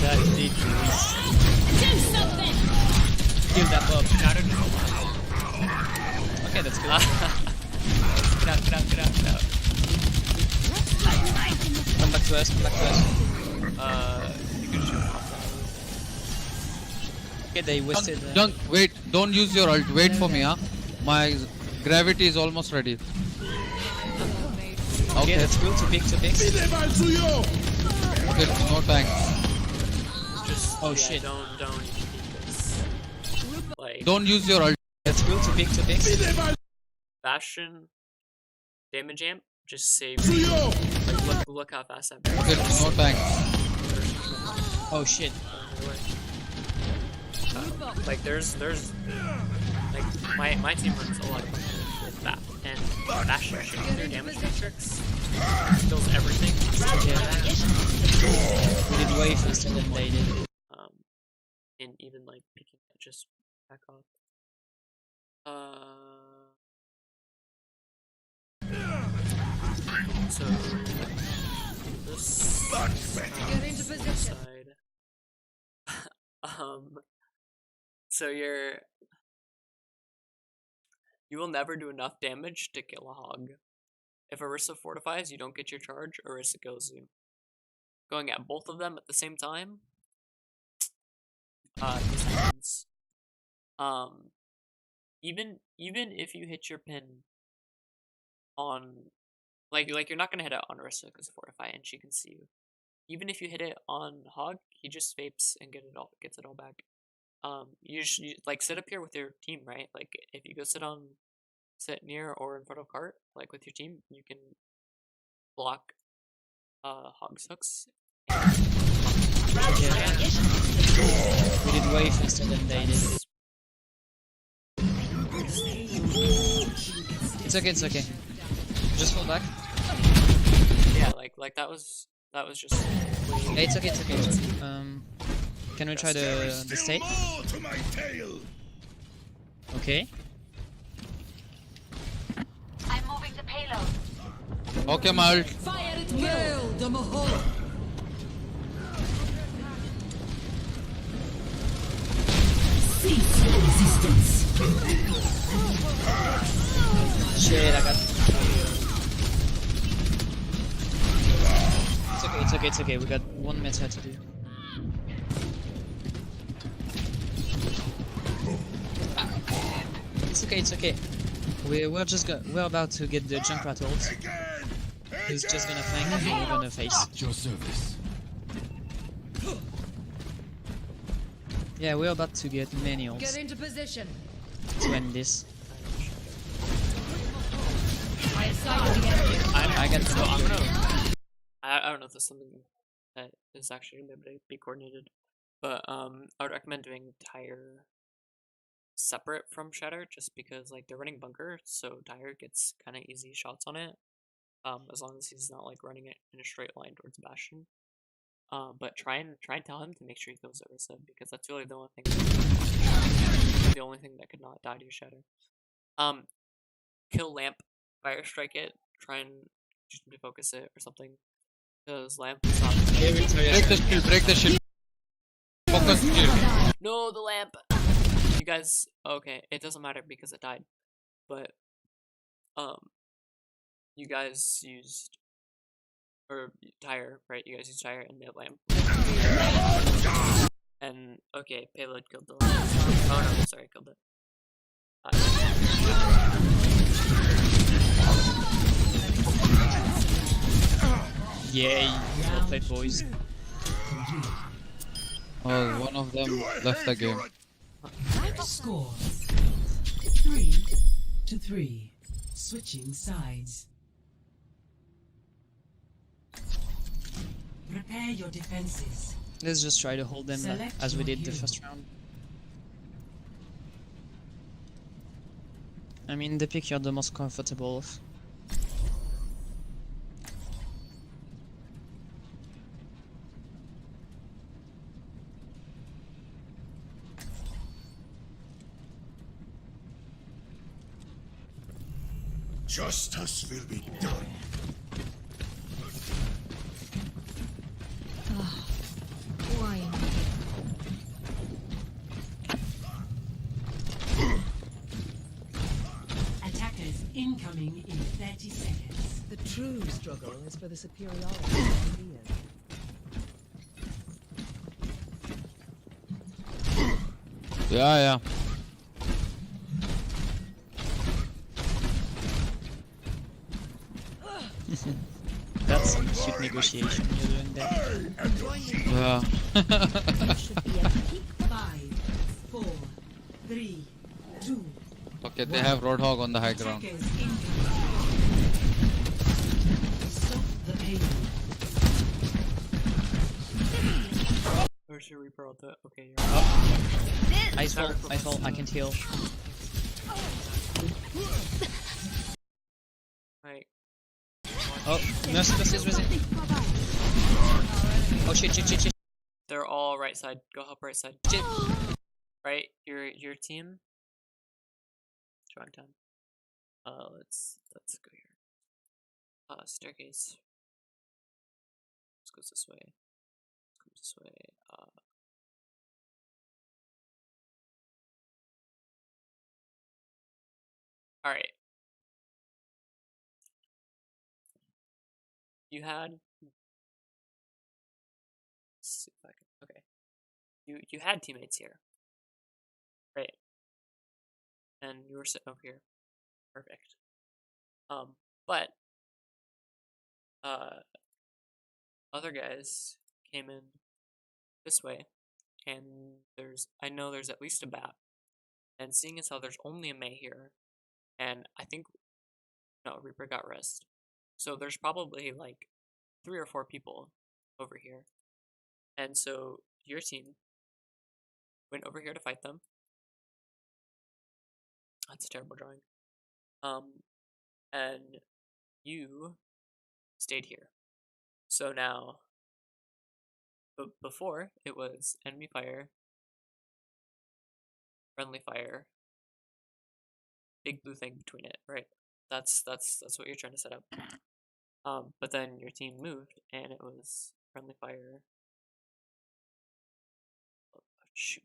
That did kill that bob. Okay, that's good. Get out. Come back to us. You can shoot off Okay, they wasted. Junk, wait. Don't use your ult. Wait for me, huh? My gravity is almost ready. Okay, that's cool. Two picks. Okay, no tanks. Just, Oh, yeah, shit. Don't keep this. Like Don't use your ult. That's cool. Two picks. Bastion damage amp just saves you. Like look how fast that barrel Okay, no tanks. Oh shit. Like there's like my team runs a lot of with that, and Bastion shooting their damage matrix kills everything. We did way faster than they did. And even like picking it just back off. So this side. So You will never do enough damage to kill a hog. If Orisa fortifies, you don't get your charge, Orisa kills you. Going at both of them at the same time, this happens. Even if you hit your pin on, like you're not gonna hit it on Orisa because fortify and she can see you. Even if you hit it on Hog, he just vapes and gets it all back. You like sit up here with your team, right? Like if you go sit near or in front of cart, like with your team, you can block Hog's hooks. We did way faster than they did. It's okay, it's okay. Just fall back. Yeah, like that was just. Yeah, it's okay, it's okay. It's okay. Can we try the state? Okay. I'm moving the payload. Okay, my ult. Fire it well, the Mahol. Cease your resistance. Shit, I got. It's okay, it's okay, it's okay. We got one meta to do. It's okay, it's okay. We're about to get the Junkrat ult. He's just gonna flank and we're gonna face. At your service. Yeah, we're about to get many ults Get into position. to end this. I sighted the enemy. I got So I'm gonna. I don't know if there's something that is actually gonna be able to be coordinated, but I would recommend doing Tire separate from Shatter, just because like they're running bunker, so Tire gets kind of easy shots on it. As long as he's not like running it in a straight line towards Bastion. But try and tell him to make sure he kills Orisa, because that's really the only thing. The only thing that could not die to your Shatter. Kill Lamp, fire strike it. Try and just defocus it or something. Because Lamp is not. Break the shield. Focus shield. No, the lamp. You guys. Okay, it doesn't matter because it died. But you guys used. Or Tire, right? You guys used Tire and the lamp. And, okay, payload killed the lamp. Oh no, sorry, killed it. Yay, well played, boys. Oh, one of them left the game. Score 3-3. Switching sides. Prepare your defenses. Let's just try to hold them as we did the first round. I mean, the pick you're the most comfortable of. Justice will be done. Why? Attackers incoming in 30 seconds. The true struggle is for the superiority of ideas. Yeah. That's some cute negotiation you're doing there. Yeah. Should be a peak. 5, 4, 3, 2. Okay, they have Roadhog on the high ground. Attackers incoming. Stop the payload. Where's your Reaper out there? Okay, you're up. I fall, I can heal. Right. Oh, Mercy is risen. Oh shit. They're all right side. Go help right side. Shit. Right? Your team. Drawing time. Let's go here. Staircase. Let's go this way. Comes this way. Alright. You had... Let's see if I can... Okay. You had teammates here. Right. And you were sitting over here. Perfect. But other guys came in this way, and I know there's at least a bat. And seeing as how there's only a Mei here, and I think no, Reaper got rest. So there's probably like 3 or 4 people over here. And so your team went over here to fight them. That's a terrible drawing. And you stayed here. So now, before it was enemy fire, friendly fire, big blue thing between it, right? That's what you're trying to set up. But then your team moved, and it was friendly fire. Oh, shoot.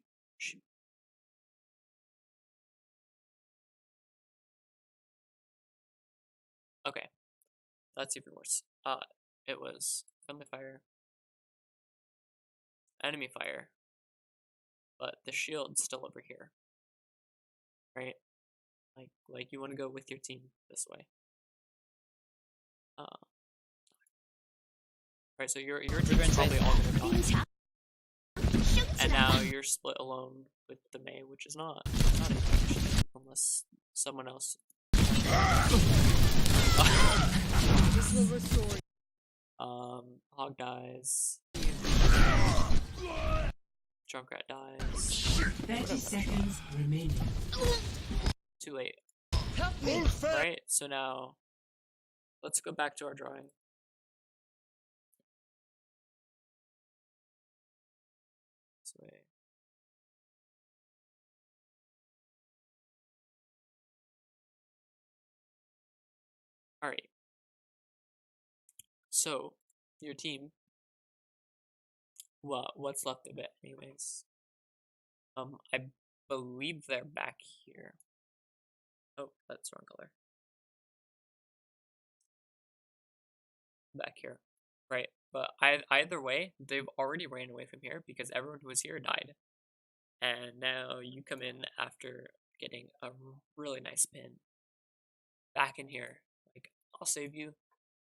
Okay, that's even worse. It was friendly fire, enemy fire, but the shield's still over here, right? Like you want to go with your team this way. Right, so your team's probably all gonna die. And now you're split alone with the Mei, which is not easy, unless someone else. Hog dies. Junkrat dies. 30 seconds remaining. Too late. Right, so now let's go back to our drawing. This way. Alright. So, your team, well, what's left of it anyways? I believe they're back here. Oh, that's wrong color. Back here. Right, but either way, they've already ran away from here because everyone who was here died. And now you come in after getting a really nice pin. Back in here. Like, I'll save you,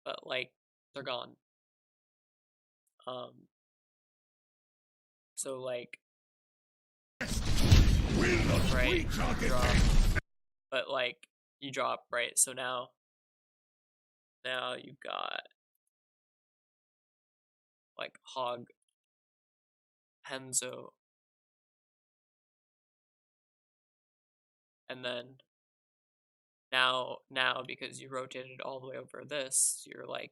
but like, they're gone. So like, right, you drop, but like, you drop, right, so now you got like Hog, Henzo, and then now because you rotated all the way over this, you're like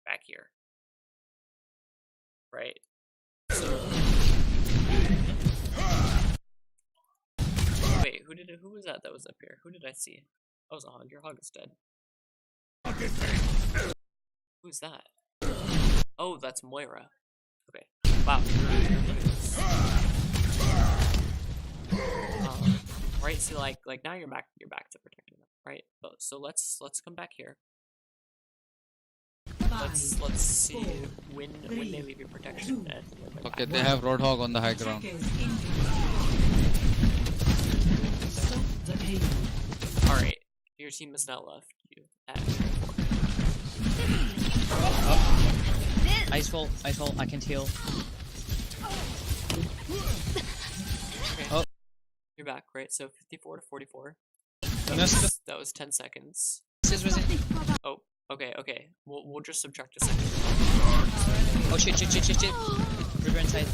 back here, right? So wait, who was that was up here? Who did I see? That was a Hog. Your Hog is dead. Who's that? Oh, that's Moira. Okay. Wow. Right. So like now you're back to protecting them. Right. So let's come back here. Let's see when they leave your protection. And Okay, they have Roadhog on the high ground. Alright, your team is now left. You at Icefall, I can heal. okay. Oh. You're back, right? So 54 to 44. No, That was 10 seconds. Oh, okay. We'll just subtract a second. Oh shit. River inside.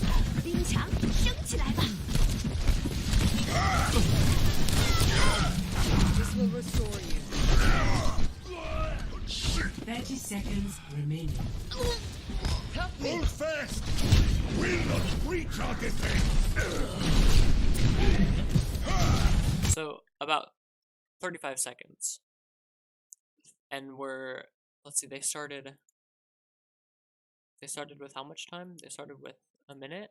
This will restore you. 30 seconds remaining. Hold fast! We'll not reach our defense! So about 35 seconds. And let's see, they started with how much time? They started with a minute.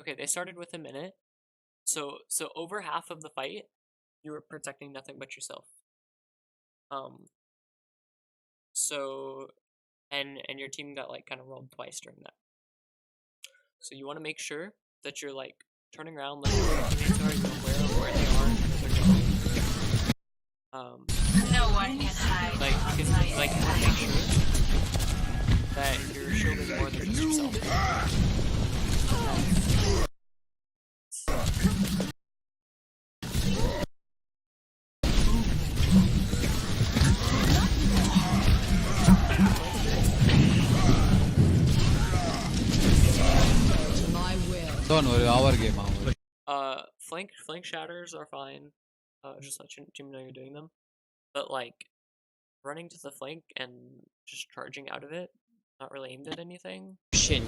Okay, they started with a minute. So over half of the fight, you were protecting nothing but yourself. So, and your team got like kind of rolled twice during that. So you want to make sure that you're like turning around, like where your teammates are, you're aware of where they are, where they're going. No one can hide Like, from because, my like, you want to make sure that you're shielding more than just yourself. Don't worry, our game. Flank shatters are fine. Just let your team know you're doing them. But like, running to the flank and just charging out of it, not really aimed at anything. Shit.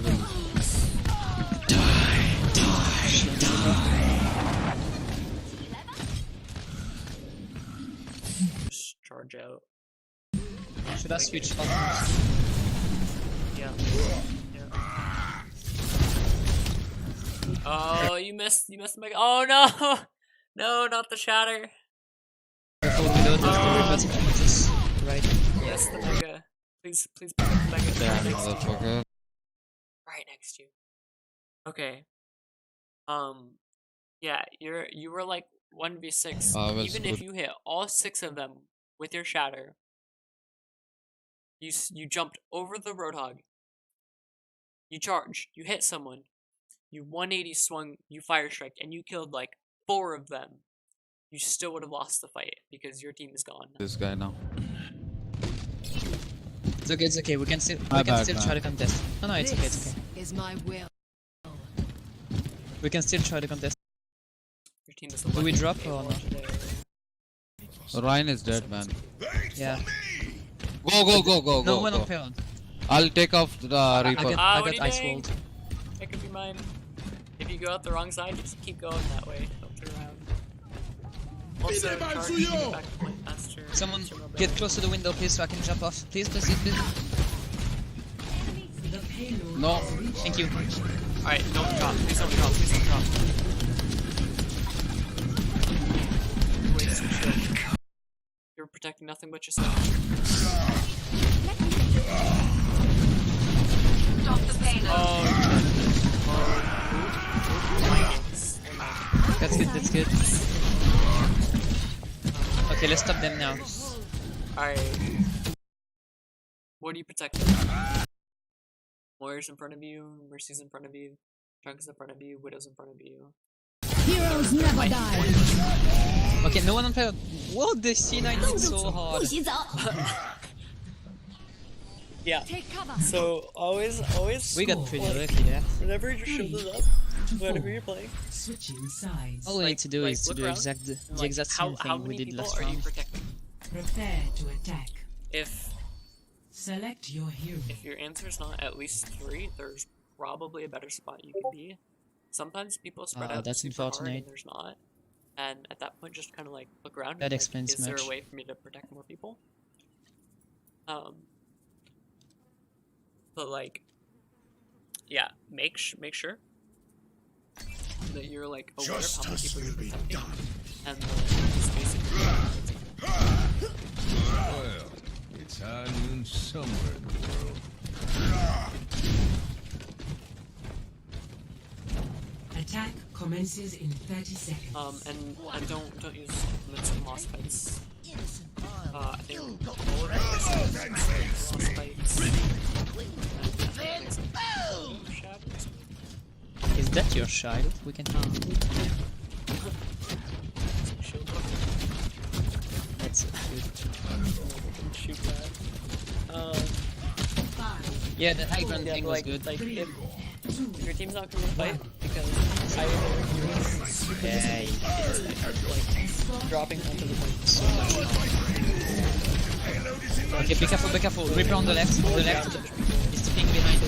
Just charge out. Should I switch? Yeah. Oh, you missed the mega. Oh no! No, not the shatter. Careful, we don't have to just right. Yes, the mega. Please pick up the mega. Damn, Right next to you. motherfucker. Right next to you. Okay. Yeah, you were like 1v6. Well, Even if good. you hit all 6 of them with your shatter, you jumped over the Roadhog. You charged. You hit someone. You 180 swung. You fire strike, and you killed like 4 of them. You still would have lost the fight because your team is gone. This guy now. It's okay, it's okay. We can still My bad, try to contest. No, it's okay, it's okay. Is my will. We can still try to contest. Your team is. Do we drop or not? Ryan is dead, man. Yeah. Go. No go, one go. on payload. I'll take off the Reaper. what I are got you ice doing? walled. That could be mine. If you go out the wrong side, just keep going that way. Don't turn around. Also, charge, you can get back to point faster. Someone Faster, more get better. close to the window, please, so I can jump off. Please. The payload. No. Thank you. Alright, don't drop. Please don't drop. Waste your shield. You're protecting nothing but yourself. Stop the payload. That's good. Okay, let's stop them now. Alright. What are you protecting? Warriors in front of you, Mercy's in front of you, Trunks in front of you, Widow's in front of you. Heroes never die. Okay, no one on payload. Whoa, the C9 hit so hard. Yeah. Take cover. So always We got pretty lucky there. whenever your shield is up, whenever you're playing, Switching sides. All we need to do is to look do around, the and, exact same how thing we many did people last are you round. protecting? Prepare to attack. If Select your hero. your answer is not at least 3, there's probably a better spot you can be. Sometimes people spread out that's super hard unfortunate. and there's not. And at that point, just kind of like look around. That and, like, explains is there much. a way for me to protect more people? But like, yeah, make sure that you're like aware of how many people you're protecting, and just basically. Well, it's high noon somewhere in the world. Attack commences in 30 seconds. And don't use limits and lost fights. I think all of it is lost fights. Is that your child? We can. Shield That's good. shoot that. Yeah, the high ground Yeah, thing but, was like, good. Like if your team's not going to fight because either Yeah, like dropping onto the point. so much. Okay, be careful. Reaper on the left. He's sticking behind.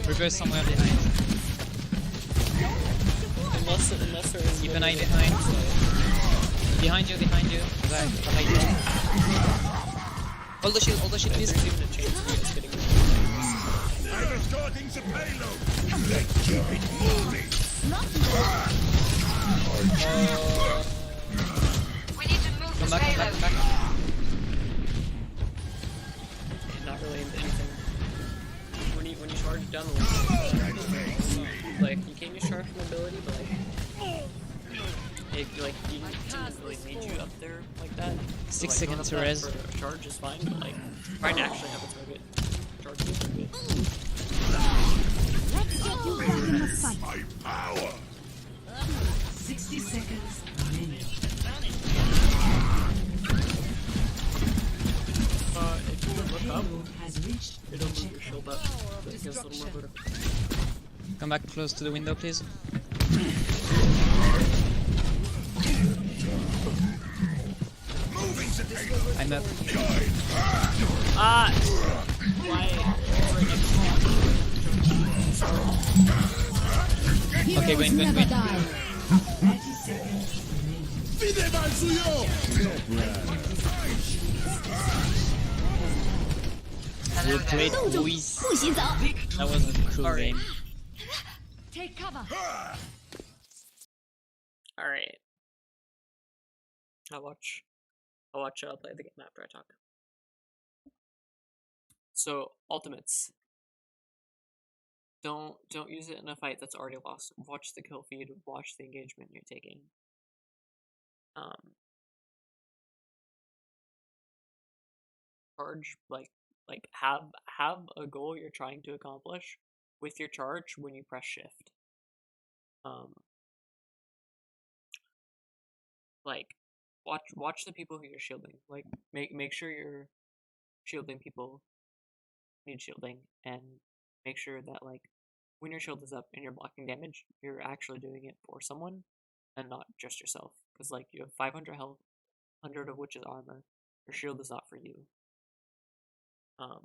Reaper is somewhere behind. Unless there is Keep an eye behind. Behind you. Right, behind you. Hold the shield, please. there's even a chance of you just getting We need to move Come back, come back, come back. Not really into anything. When you charge down the line, like you can use charge from ability, but like you didn't really need you up there like that. 6 So, like, seconds going to up that res. for a charge is fine, but like trying to actually have a target charge is pretty good. Let's get you back in the fight. My power! 60 seconds remaining. If you look up, Hero has reached it'll move your shield up. So it gives a little more vertical. Come back close to the window, please. I'm up. Ah! Why? Okay, Heroes win, win, never win. die. 30 seconds Well played, boys. 不洗澡。 That was a cool Alright. game. Take cover. Alright. I'll watch play the game after I talk. So, ultimates. Don't use it in a fight that's already lost. Watch the kill feed, watch the engagement you're taking. Charge, like have a goal you're trying to accomplish with your charge when you press shift. Like watch the people who you're shielding. Like make sure you're shielding people who need shielding, and make sure that like when your shield is up and you're blocking damage, you're actually doing it for someone and not just yourself. Because like you have 500 health, 100 of which is armor. Your shield is not for you. I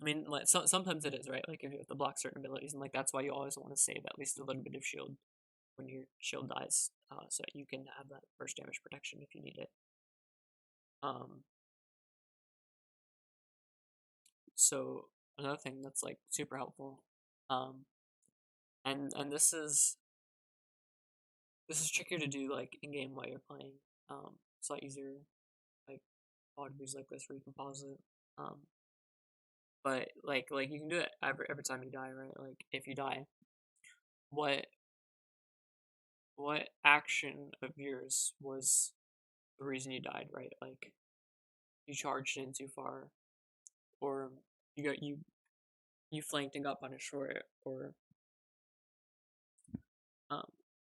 mean, like sometimes it is, right? Like if you have to block certain abilities, and like that's why you always want to save at least a little bit of shield when your shield dies, so that you can have that burst damage protection if you need it. So another thing that's like super helpful, and this is trickier to do like in game while you're playing. It's a lot easier like mods like this where you can pause it. But like you can do it every time you die, right? Like if you die, what action of yours was the reason you died, right? Like you charged in too far, or you flanked and got punished for it, or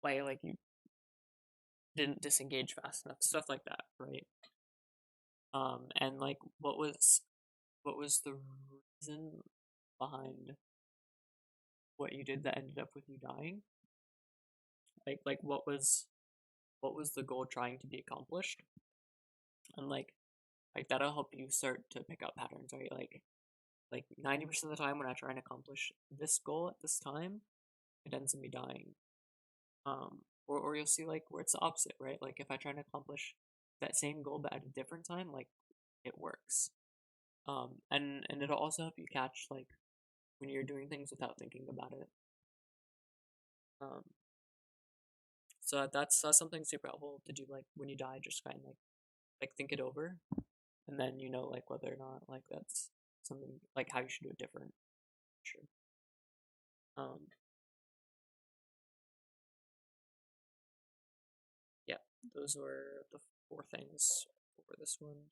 like you didn't disengage fast enough, stuff like that, right? And like what was the reason behind what you did that ended up with you dying? Like what was the goal trying to be accomplished? And like that'll help you start to pick out patterns, right? Like 90% of the time when I try and accomplish this goal at this time, it ends in me dying. Or you'll see like where it's the opposite, right? Like if I try and accomplish that same goal but at a different time, like it works. And it'll also help you catch like when you're doing things without thinking about it. So that's something super helpful to do. Like when you die, just kind of like think it over, and then you know like whether or not like that's something like how you should do it different. Sure. Yeah, those were the 4 things for this one.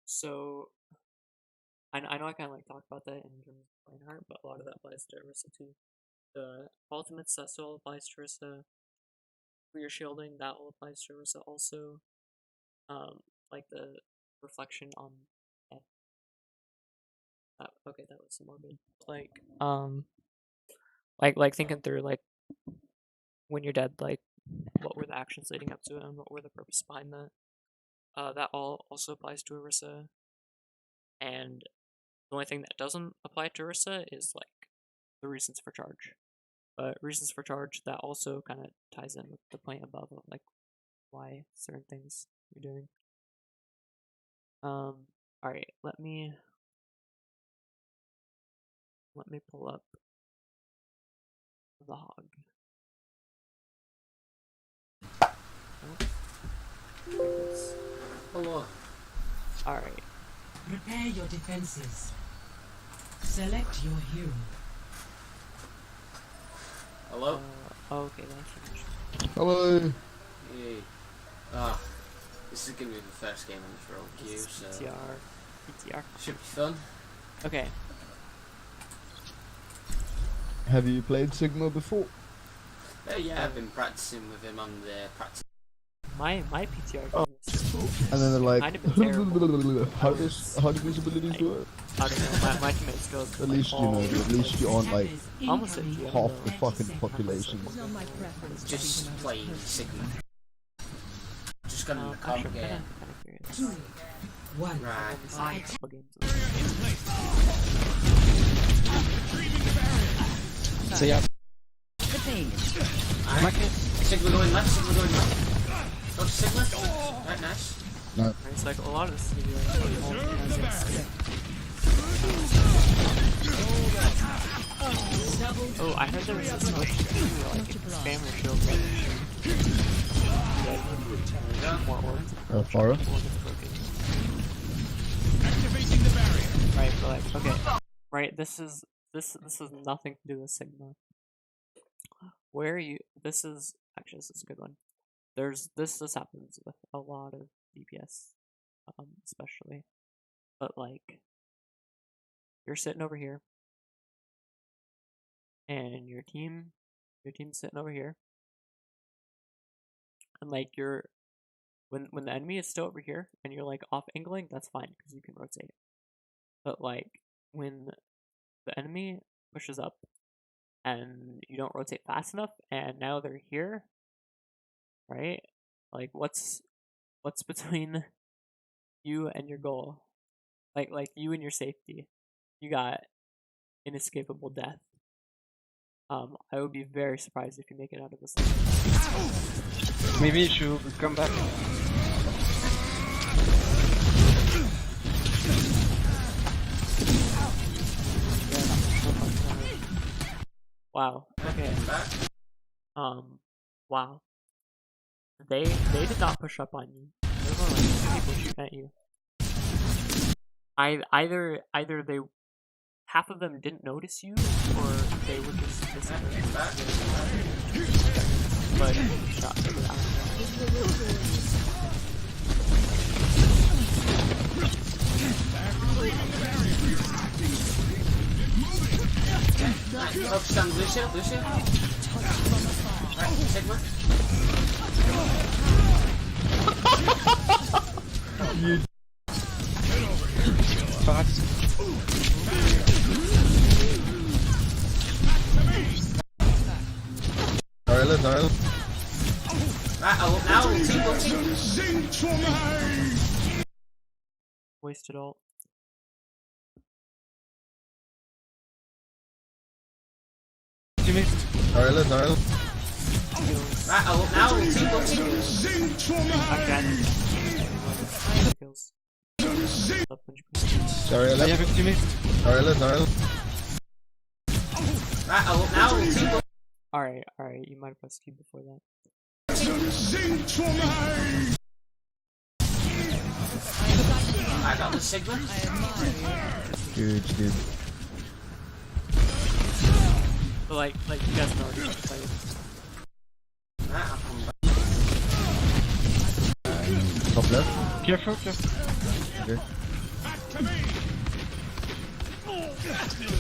So I know I kind of like talked about that in terms of Reinhardt, but a lot of that applies to Orisa too. The ultimate set still applies to Orisa. For your shielding, that will apply to Orisa also. Like the reflection on death. Okay, that was morbid. Like thinking through like when you're dead, like what were the actions leading up to it and what were the purpose behind that. That all also applies to Orisa. And the only thing that doesn't apply to Orisa is like the reasons for charge. But reasons for charge, that also kind of ties in with the point above of like why certain things you're doing. Alright, let me pull up The hog. Hello. Alright. Prepare your defenses. Select your hero. Hello? Okay, that's finished. Hello. Hey. Ah. This is gonna be the first game on this role queue, so PTR. should be fun. Okay. Have you played Sigma before? Yeah, I've been practicing with him on the practice. My PTR Oh. game is And then they're like, kind of been terrible. how do these abilities work? I don't know, my teammates go At least you know, at least you aren't like almost a GM half though. the fucking population. It's not my preference. to Just be playing Sigma. Just got in the Actually, comp I'm game. kinda curious. One. Right. I've played a couple games of So yeah. Alright. Sigma going left, Sigma going left. Go to Sigma. Right, nice. No. It's like a lot of this video is all Oh, I heard there was this switch to like spam your shield. More words. Farah? Right, but like, okay. Right, this is nothing to do with Sigma. Where are you? This is a good one. This happens with a lot of DPS, especially. But like, you're sitting over here, and your team's sitting over here, and like when the enemy is still over here, and you're like off angling, that's fine because you can rotate. But like when the enemy pushes up, and you don't rotate fast enough, and now they're here, right? Like what's between you and your goal? Like you and your safety. You got inescapable death. I would be very surprised if you make it out of this. Maybe you should come back. Wow. Okay. Wow. They did not push up on you. There were like people shooting at you. Either they half of them didn't notice you, or they were just missing. But shot them out. Focus on Lucio. Right, Sigma. You Zarela. Right, now ulti. Wasted ult. Zarela. Right, now ulti. Kills. Zarela. Zarela. Right, now ulti. Alright, you might have pressed Q before that. I got the Sigma. Good. But like you guys know already how to play it. Right, I'll come back. Top left. Careful. Okay.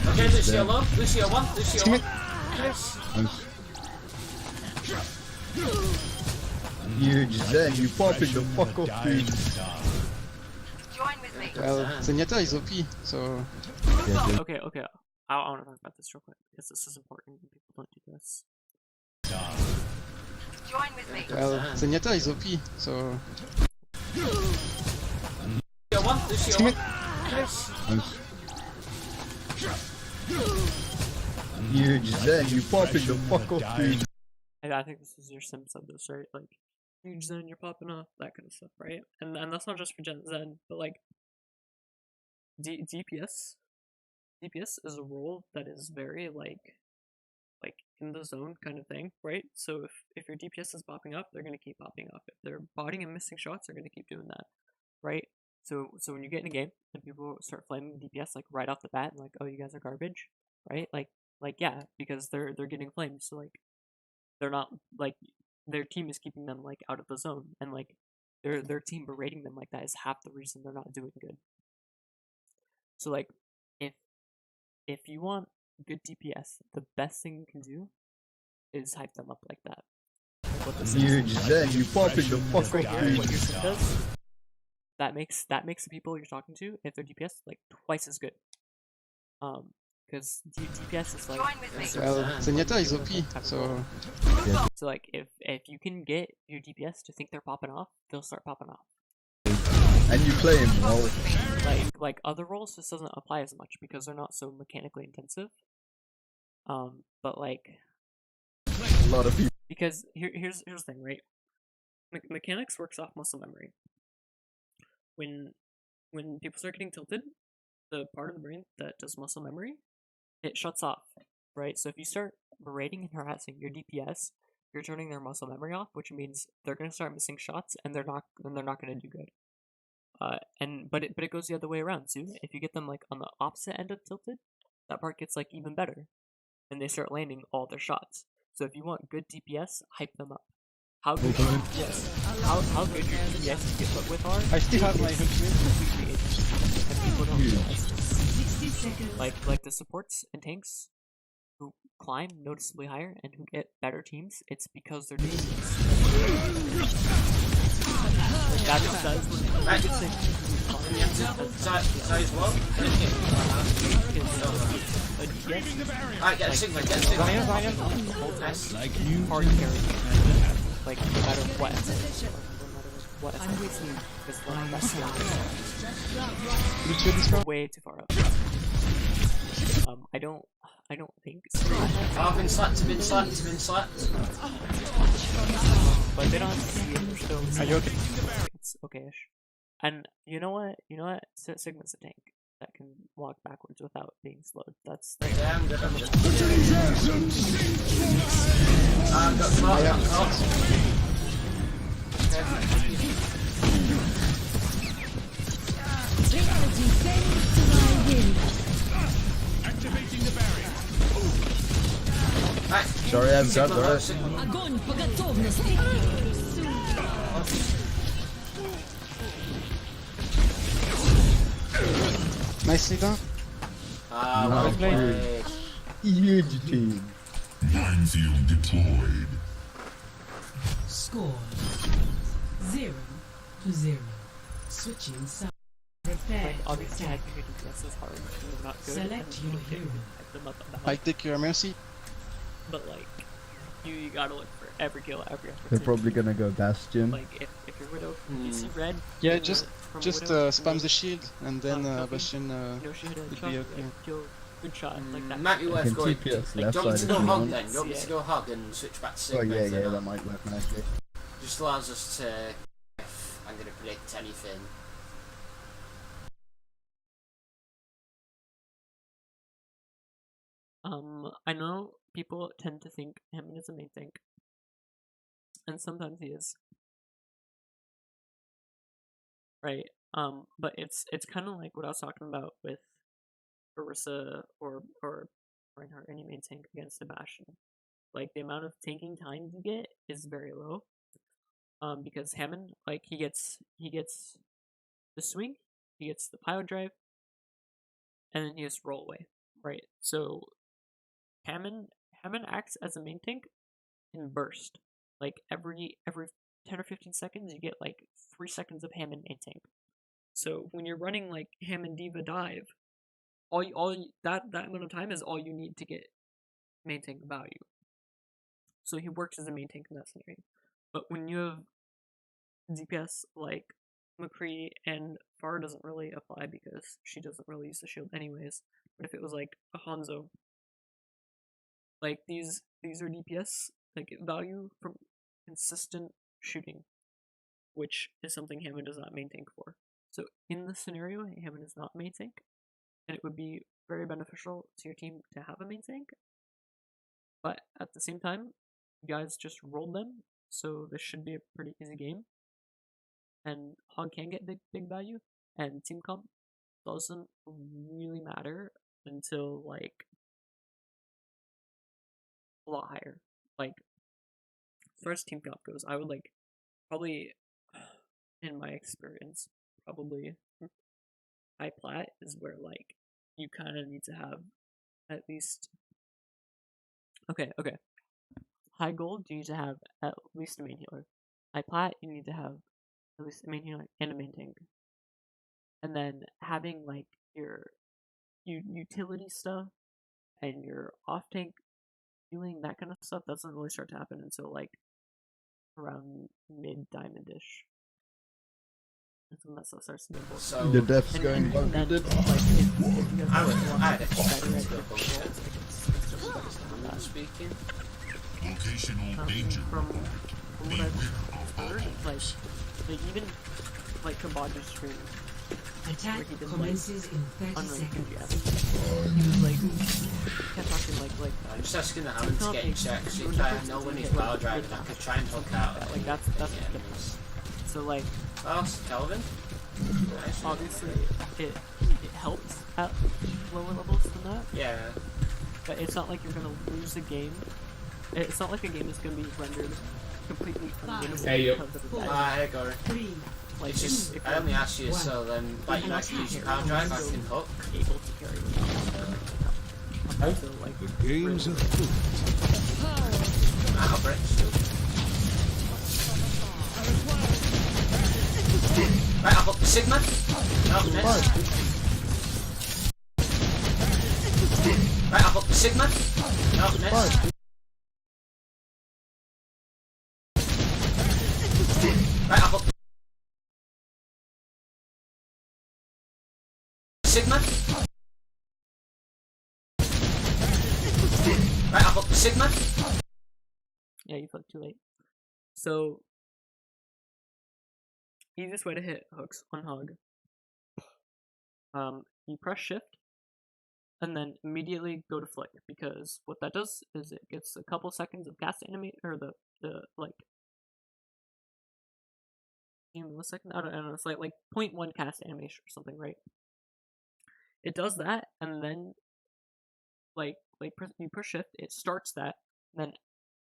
Okay, Lucio low. Lucio 1. Yes. Nice. Huge Zen, you popping the fuck off, dude. Join with me. Well, Zenyatta is OP, so Yeah, dude. Okay. I want to talk about this real quick because this is important and people don't do this. Join with me. well, Zenyatta is OP, so Lucio 1. Yes. Nice. Huge Zen, you popping the fuck off, dude. I think this is your sim sub this, right? Like huge Zen, you're popping off, that kind of stuff, right? And that's not just for Gen Zen, but like DPS is a role that is very like like in the zone kind of thing, right? So if your DPS is popping up, they're gonna keep popping up. If they're botting and missing shots, they're gonna keep doing that, right? So when you get in a game and people start flaming DPS like right off the bat and like, oh, you guys are garbage, right? Like yeah, because they're getting flamed, so like they're not like their team is keeping them like out of the zone, and like their team berating them like that is half the reason they're not doing good. So like if you want good DPS, the best thing you can do is hype them up like that. Like what this You is. Zen, you popping the fuck Right up, here, what dude. your team does, that makes the people you're talking to, if they're DPS, like twice as good. Because DPS is like Well, Zenyatta is OP, so so like if you can get your DPS to think they're popping off, they'll start popping off. And you play him, well, Like other roles, this doesn't apply as much because they're not so mechanically intensive. But like a lot of people. because here's the thing, right? Mechanics works off muscle memory. When people start getting tilted, the part of the brain that does muscle memory, it shuts off, right? So if you start berating and harassing your DPS, you're turning their muscle memory off, which means they're gonna start missing shots and they're not gonna do good. But it goes the other way around too. If you get them like on the opposite end of tilted, that part gets like even better, and they start landing all their shots. So if you want good DPS, hype them up. How good how good your DPS you get put with are. I still have my completely interesting, and people don't realize this. 60 seconds. Like the supports and tanks who climb noticeably higher and who get better teams, it's because they're doing this. That is Right. good thing. Size what? Alright, get a Sigma, get a Sigma. Nice. Like you. Hard carry. Like no matter what. No matter what. I'm with you. Because that's way too far up. I don't think so. Oh, I've been slapped, I've been slapped, I've been slapped. But they don't have to see it, they're still. Are you okay? It's okay-ish. And you know what? Sigma's a tank that can walk backwards without being slowed. That's Yeah, I'm good, I'm good. I've got smart, I've got Activating the barrier. Right. Sorry, I've got Sigma, that. Sigma. Огонь по готовности! Nicely done. Well played. Huge team. Minefield deployed. Score 0-0. Switching sides. Prepare like to obviously attack. hyping your DPS is hard and they're not good. Select and you your can hero. hype them up about I take your mercy. but like you gotta look for every kill, every They're opportunity. probably gonna go Bastion. Like if you're Widow, you see red. Yeah, from just Widow, spam the shield and then Trophy. Bastion you know, she hit a would shot, be okay. like, kill, good shot, like that. Might be I worth can going. TPS Like, left do you want me side to if go you hog want. then? Do you want me to go hog and switch back to Oh Sigma? yeah, then, or- that might work nicely. Just allows us to. If I'm gonna predict anything. I know people tend to think Hammond is a main tank, and sometimes he is. Right. But it's kind of like what I was talking about with orisa or Reinhardt, any main tank against Sebastian. Like the amount of tanking time you get is very low. Because Hammond, like he gets the swing, he gets the pile drive, and then he has roll away. Right. So Hammond acts as a main tank in burst. Like every 10 or 15 seconds, you get like 3 seconds of Hammond main tank. So when you're running like Hammond Diva dive, that amount of time is all you need to get main tank value. So he works as a main tank in that scenario. But when you have DPS like McCree, and Farah doesn't really apply because she doesn't really use the shield anyways. But if it was like a Hanzo, like these are DPS like value from consistent shooting, which is something Hammond does not main tank for. So in this scenario, Hammond is not main tank, and it would be very beneficial to your team to have a main tank. But at the same time, you guys just rolled them, so this should be a pretty easy game. And Hog can get big value, and team comp doesn't really matter until like a lot higher. Like as far as team comp goes, I would like probably, in my experience, probably high plat is where like you kind of need to have at least okay. High gold, you need to have at least a main healer. High plat, you need to have at least a main healer and a main tank. And then having like your utility stuff and your off tank healing, that kind of stuff doesn't really start to happen until like around mid diamondish. That's when that stuff starts to get important. So The death's And going then, well. like, if you guys I would want add to it. get better at Still your going controls, there. like, it's just better than that. speaking. Locational danger. From what I've heard, like even like Kabaja's stream, Attack where he did like commences in 30 unranked seconds. PGS, he was like kept talking like I'm just asking the Aaron to can't get make- checks. you're If I not know when supposed to he's hit, power like, driving, I mid could try and hook something out. like that. Like that's Yeah, different. So like oh, Kelvin? Nice. obviously it helps at lower levels than that, Yeah. but it's not like you're gonna lose a game. It's not like a game is gonna be rendered completely unwinnable Hey, yo. because of that. Hey, Gory. 3, Like It's just, if I you're only asked you so then, like, you might use your power drive, I can hook. able to carry without so like The game's really- afoot. I'll break. Right, I'll hook the Sigma. No, next. Right, I'll hook the Sigma. No, next. Right, I'll hook the Sigma. Right, I'll hook the Sigma. Yeah, you flipped too late. So easiest way to hit hooks on Hog. You press shift and then immediately go to flick, because what that does is it gets a couple seconds of cast animate, or the like millisecond, I don't know, it's like 0.1 cast animation or something, right? It does that, and then you push shift, it starts that, and then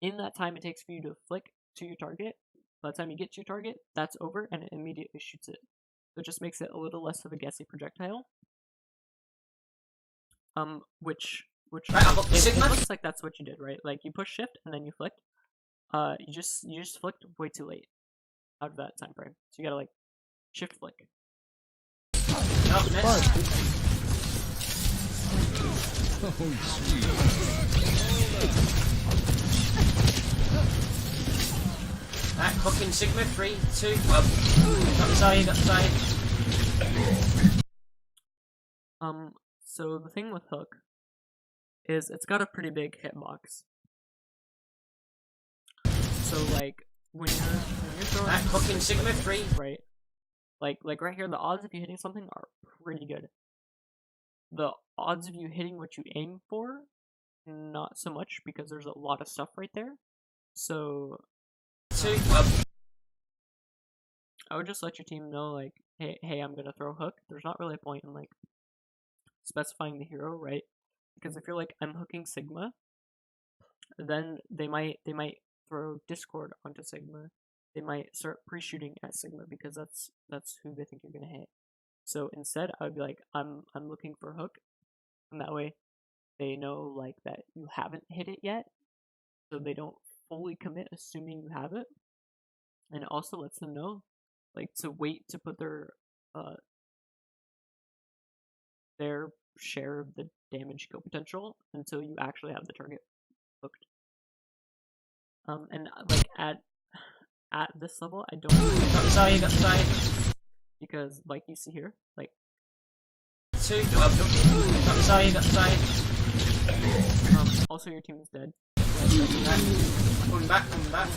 in that time it takes for you to flick to your target. By the time you get to your target, that's over, and it immediately shoots it. So it just makes it a little less of a guessy projectile. Which Right, I'll hook the it Sigma. looks like that's what you did, right? Like you push shift and then you flicked. You just flicked way too late out of that time frame. So you gotta like shift flick. No, next. Oh, sweet. Right, hooking Sigma. 3, 2, up. Got side, got side. So the thing with hook is it's got a pretty big hitbox. So like when you're throwing Right, hooking Sigma. 3. right, like right here, the odds of you hitting something are pretty good. The odds of you hitting what you aim for, not so much, because there's a lot of stuff right there. So 2, up. I would just let your team know, like, hey, I'm gonna throw hook. There's not really a point in like specifying the hero, right? Because if you're like, I'm hooking Sigma, then they might throw Discord onto Sigma. They might start pre-shooting at Sigma because that's who they think you're gonna hit. So instead, I would be like, I'm looking for hook, and that way they know like that you haven't hit it yet, so they don't fully commit assuming you have it. And it also lets them know like to wait to put their share of the damage kill potential until you actually have the target hooked. And like at this level, I don't Got side, got side. because like you see here, like 2, up. Got side, got side. also your team is dead. Coming back, coming back.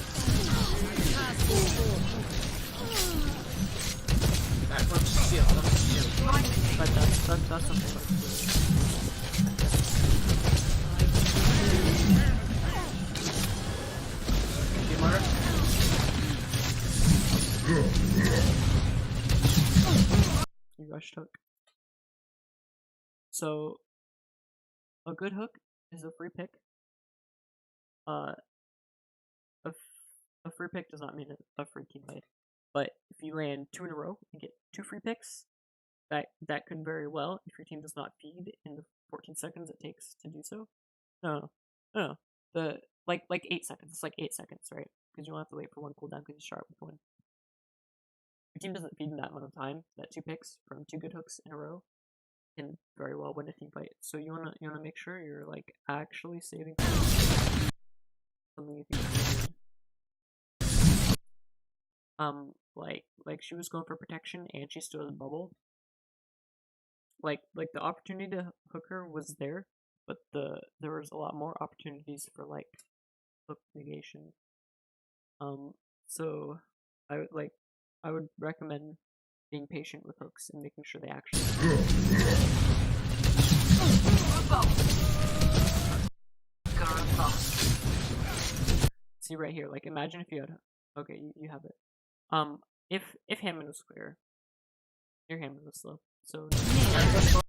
Right, front shield, front shield. But that's something like rushed hook. So a good hook is a free pick. A free pick does not mean a free teammate. But if you land 2 in a row and get 2 free picks, that could very well, if your team does not feed in the 14 seconds it takes to do so. No. The like 8 seconds. It's like 8 seconds, right? Because you don't have to wait for 1 cooldown because you start with 1. Your team doesn't feed in that amount of time. That 2 picks from 2 good hooks in a row can very well win a team fight. So you wanna make sure you're like actually saving something you think is good. Like she was going for protection and she still has a bubble. Like the opportunity to hook her was there, but there was a lot more opportunities for like hook negation. So I would recommend being patient with hooks and making sure they actually see right here. Like imagine if you had you have it. If Hammond was clear, your Hammond was slow. So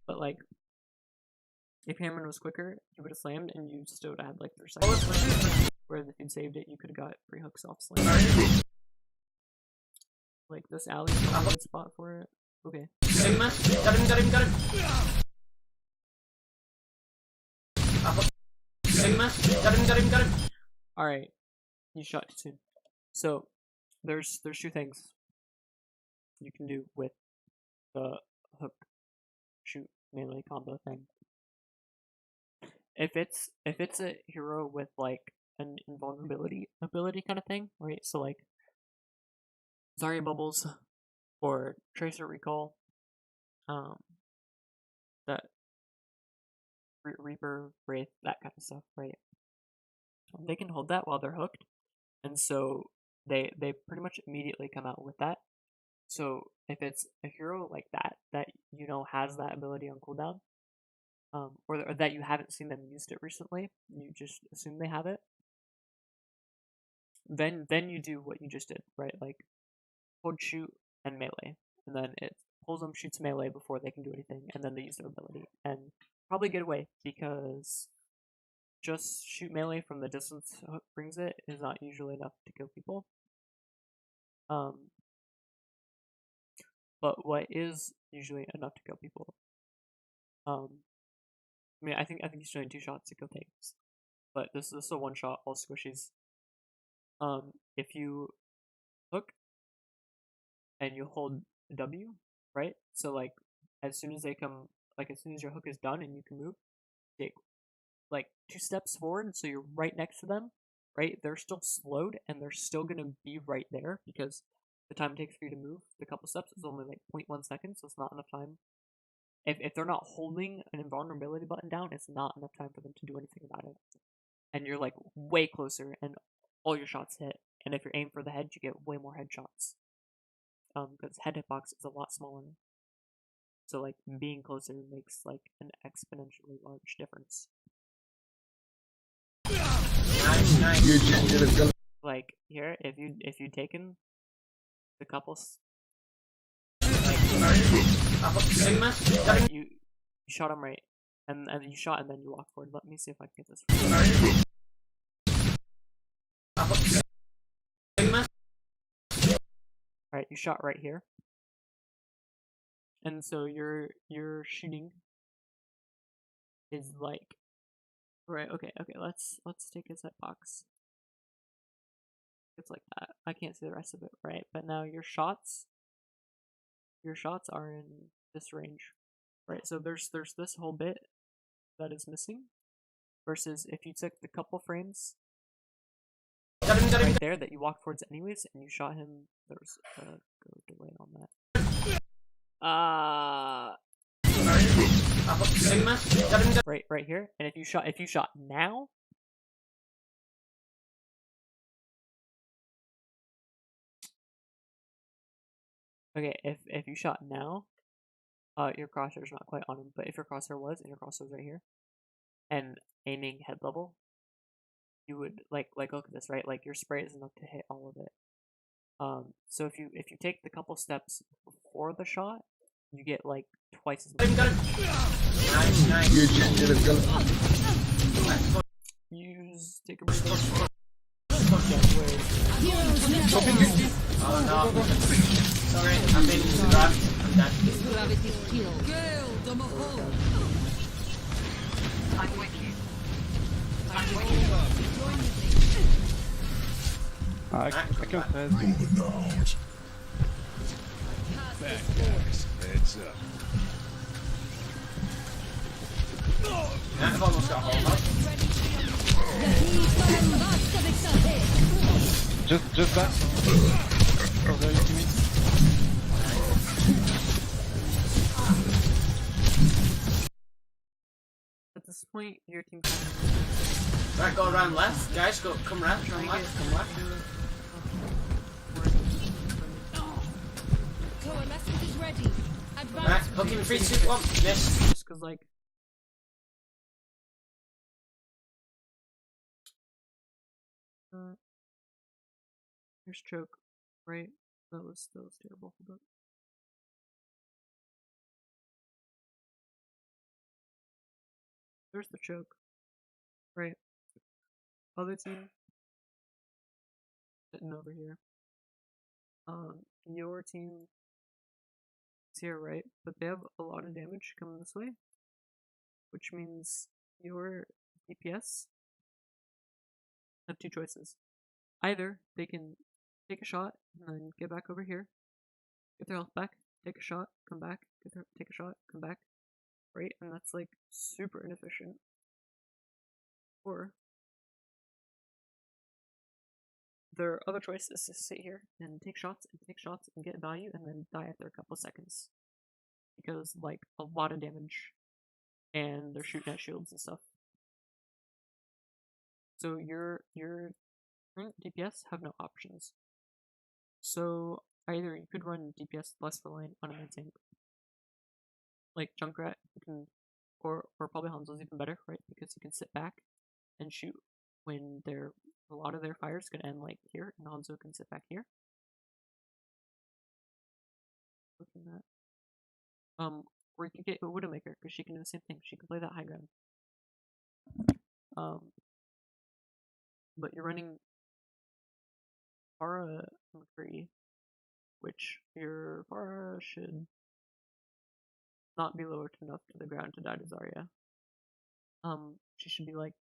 but like if Hammond was quicker, you would have slammed and you still would have had like 3 seconds. Whereas if you'd saved it, you could have got free hooks off slam. Like this alley is a good spot for it. Okay. Got him. Alright. You shot too soon. So there's 2 things you can do with the hook shoot melee combo thing. If it's a hero with like an invulnerability ability kind of thing, right? So like Zarya bubbles or Tracer recall, that Reaper, Wraith, that kind of stuff, right? They can hold that while they're hooked, and so they pretty much immediately come out with that. So if it's a hero like that you know has that ability on cooldown, or that you haven't seen them used it recently, you just assume they have it. Then you do what you just did, right? Like hold, shoot, and melee, and then it pulls them, shoots melee before they can do anything, and then they use their ability, and probably get away because just shoot melee from the distance hook brings it is not usually enough to kill people. But what is usually enough to kill people? I mean, I think he's doing 2 shots to kill tanks, but this is a 1 shot, all squishies. If you hook and you hold W, right? So like as soon as they come, like as soon as your hook is done and you can move, take like 2 steps forward, so you're right next to them, right? They're still slowed and they're still gonna be right there because the time it takes for you to move, the couple steps, is only like 0.1 seconds, so it's not enough time. If they're not holding an invulnerability button down, it's not enough time for them to do anything about it. And you're like way closer, and all your shots hit. And if you're aiming for the head, you get way more headshots. Because head hitbox is a lot smaller. So like being closer makes like an exponentially large difference. Nice. Like here, if you'd taken the couples, like, you shot him right, and you shot and then you walk forward. Let me see if I can get this right. Alright, you shot right here, and so your shooting is like right. Okay. Let's take his hitbox. It's like that. I can't see the rest of it, right? But now your shots are in this range, right? So there's this whole bit that is missing, versus if you took the couple frames right there that you walked towards anyways, and you shot him. There was a good delay on that. Right here, and if you shot now. Okay, if you shot now, your crosshair's not quite on him, but if your crosshair was, and your crosshair's right here, and aiming head level, you would like look at this, right? Like your spray is enough to hit all of it. So if you take the couple steps before the shot, you get like twice as much. Nice. You just did a gun. Use take a break. Oh no. Sorry, I'm being grabbed. I'm dead. I'm with you. I can fast. Bad guys, heads up. I've almost got a hold of. Just that. Oh, there's me. At this point, your team. Right, go around left, guys. Go, come left, come left, come left. Coalescence is ready. Right, hook in 3, 2, 1. Yes. Just cause like. Here's choke, right? That was terrible. Hold up. There's the choke, right? Other team sitting over here. Your team is here, right? But they have a lot of damage coming this way, which means your DPS have two choices. Either they can take a shot and then get back over here, get their health back, take a shot, come back, take a shot, come back, right? And that's like super inefficient. Or their other choice is to sit here and take shots and get value and then die after a couple of seconds. Because like a lot of damage and they're shooting at shields and stuff. So your current DPS have no options. So either you could run DPS less reliant on a main tank, like Junkrat, or probably Hanzo's even better, right? Because you can sit back and shoot when a lot of their fire is gonna end like here, and Hanzo can sit back here. Looking at or you can get a Widowmaker because she can do the same thing. She can play that high ground. But you're running Pharah McCree, which your Pharah should not be lowered enough to the ground to die to Zarya. She should be like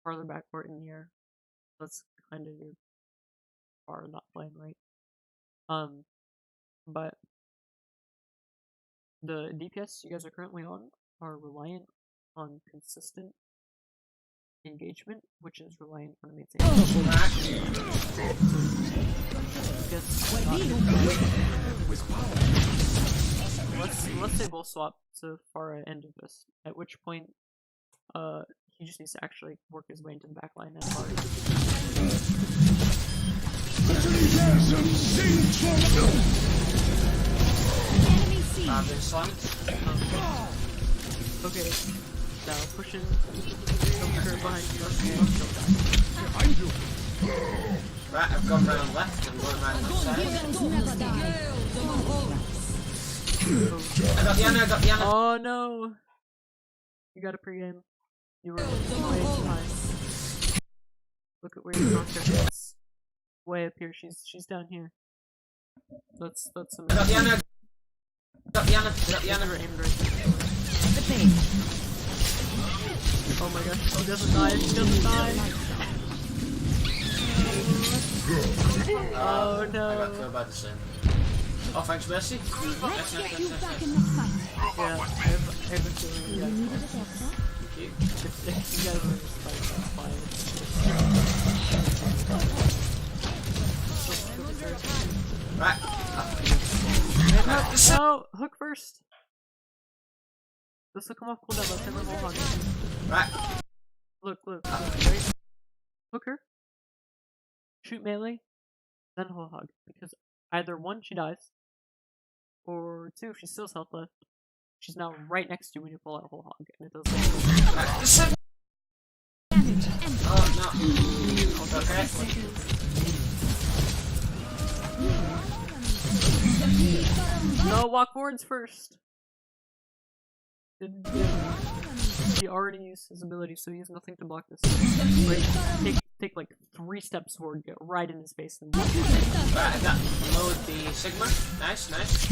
farther backcourt in the air. That's kind of your Pharah not playing right. But the DPS you guys are currently on are reliant on consistent engagement, which is reliant on a main tank. Let's say both swap to Pharah and Doofus, at which point he just needs to actually work his way into the back line and hard. Okay, now pushing behind you. Right, I've gone round left and going round left side. I got the Anna. Oh no! You got a pregame. You were way too high. Look at where your crosshair is. Way up here. She's down here. That's amazing. I got the Anna. Got the Anna. Aimed right. Oh my gosh, she doesn't die. Oh no. I got killed by the same. Oh, thanks, Mercy. Let's get you back in the fight. Yeah, I have a feeling you guys will. Thank you. If you guys are just fine. Right. No! Hook first! This will come off cooldown, let's hit the whole hog. Right. Look, right? Hook her. Shoot melee, then whole hog. Because either one, she dies, or two, if she still has health left, she's now right next to you when you pull out whole hog, and it does Oh no. Okay. No! No, walk forwards first. He already used his ability, so he has nothing to block this. Like, take like 3 steps forward, get right in his face, and walk. Right, I got load the Sigma. Nice, nice.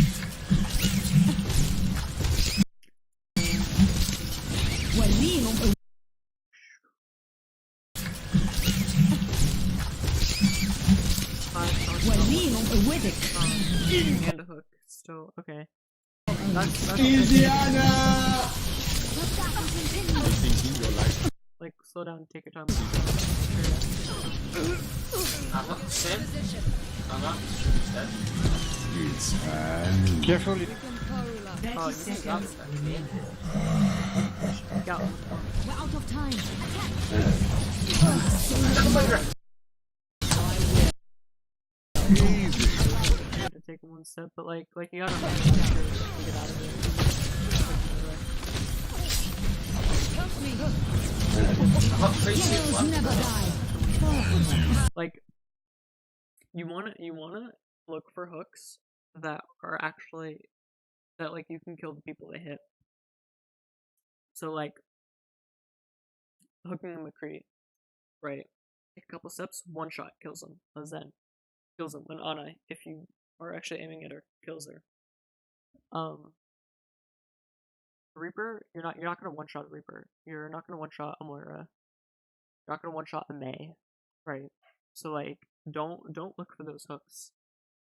And a hook, still okay. That's Easiana! Like, slow down, take your time. I'm up, Sim. I'm up. It's time. Careful. Oh, you got it. Got it. We're out of time. You have to take one step, but like you gotta make sure to get out of it. Like, you wanna look for hooks that are actually that like you can kill the people they hit. So like hooking a McCree, right? Take a couple steps, one shot kills him. A Zen kills him. An Ana, if you are actually aiming at her, kills her. Reaper, you're not gonna one shot a Reaper. You're not gonna one shot a Moira. You're not gonna one shot a Mei, right? So like, don't look for those hooks.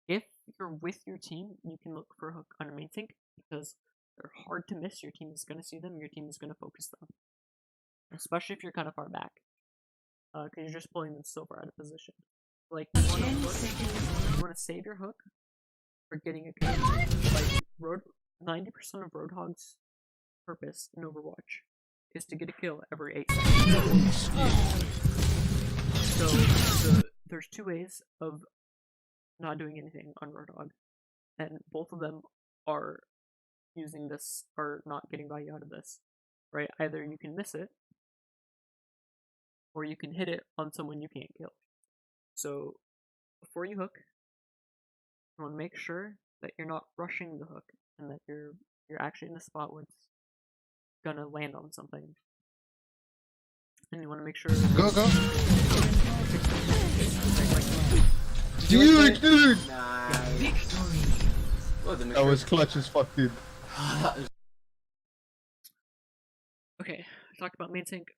If you're with your team, you can look for a hook on a main tank because they're hard to miss. Your team is gonna see them. Your team is gonna focus them, especially if you're kind of far back, because you're just pulling them so far out of position. Like, you want to save your hook for getting a kill. Like 90% of Roadhog's purpose in Overwatch is to get a kill every 8 seconds. So there's 2 ways of not doing anything on Roadhog, and both of them are using this, are not getting value out of this, right? Either you can miss it, or you can hit it on someone you can't kill. So before you hook, you want to make sure that you're not rushing the hook and that you're actually in a spot where it's gonna land on something. And you want to make sure. Go. Dude! Nice. Oh, the That was clutch as fuck, dude. Okay, I talked about main tank.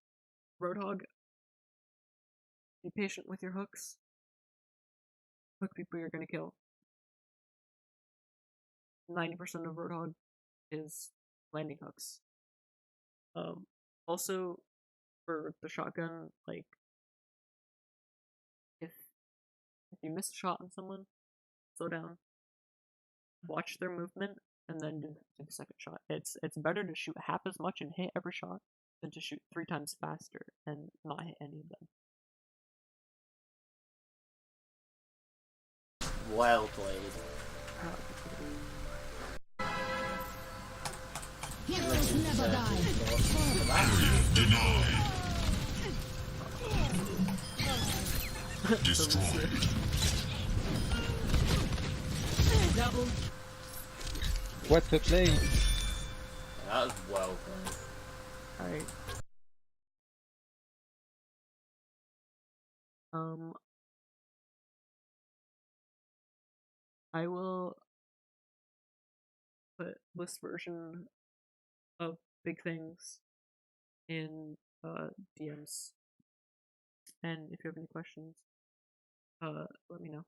Roadhog. Be patient with your hooks. Hook people you're gonna kill. 90% of Roadhog is landing hooks. Also, for the shotgun, like, if you miss a shot on someone, slow down, watch their movement, and then do the second shot. It's better to shoot half as much and hit every shot than to shoot 3 times faster and not hit any of them. Well played. Heroes never die. Destroyed. What the play? That was well played. Alright. I will put this version of big things in DMs. And if you have any questions, let me know.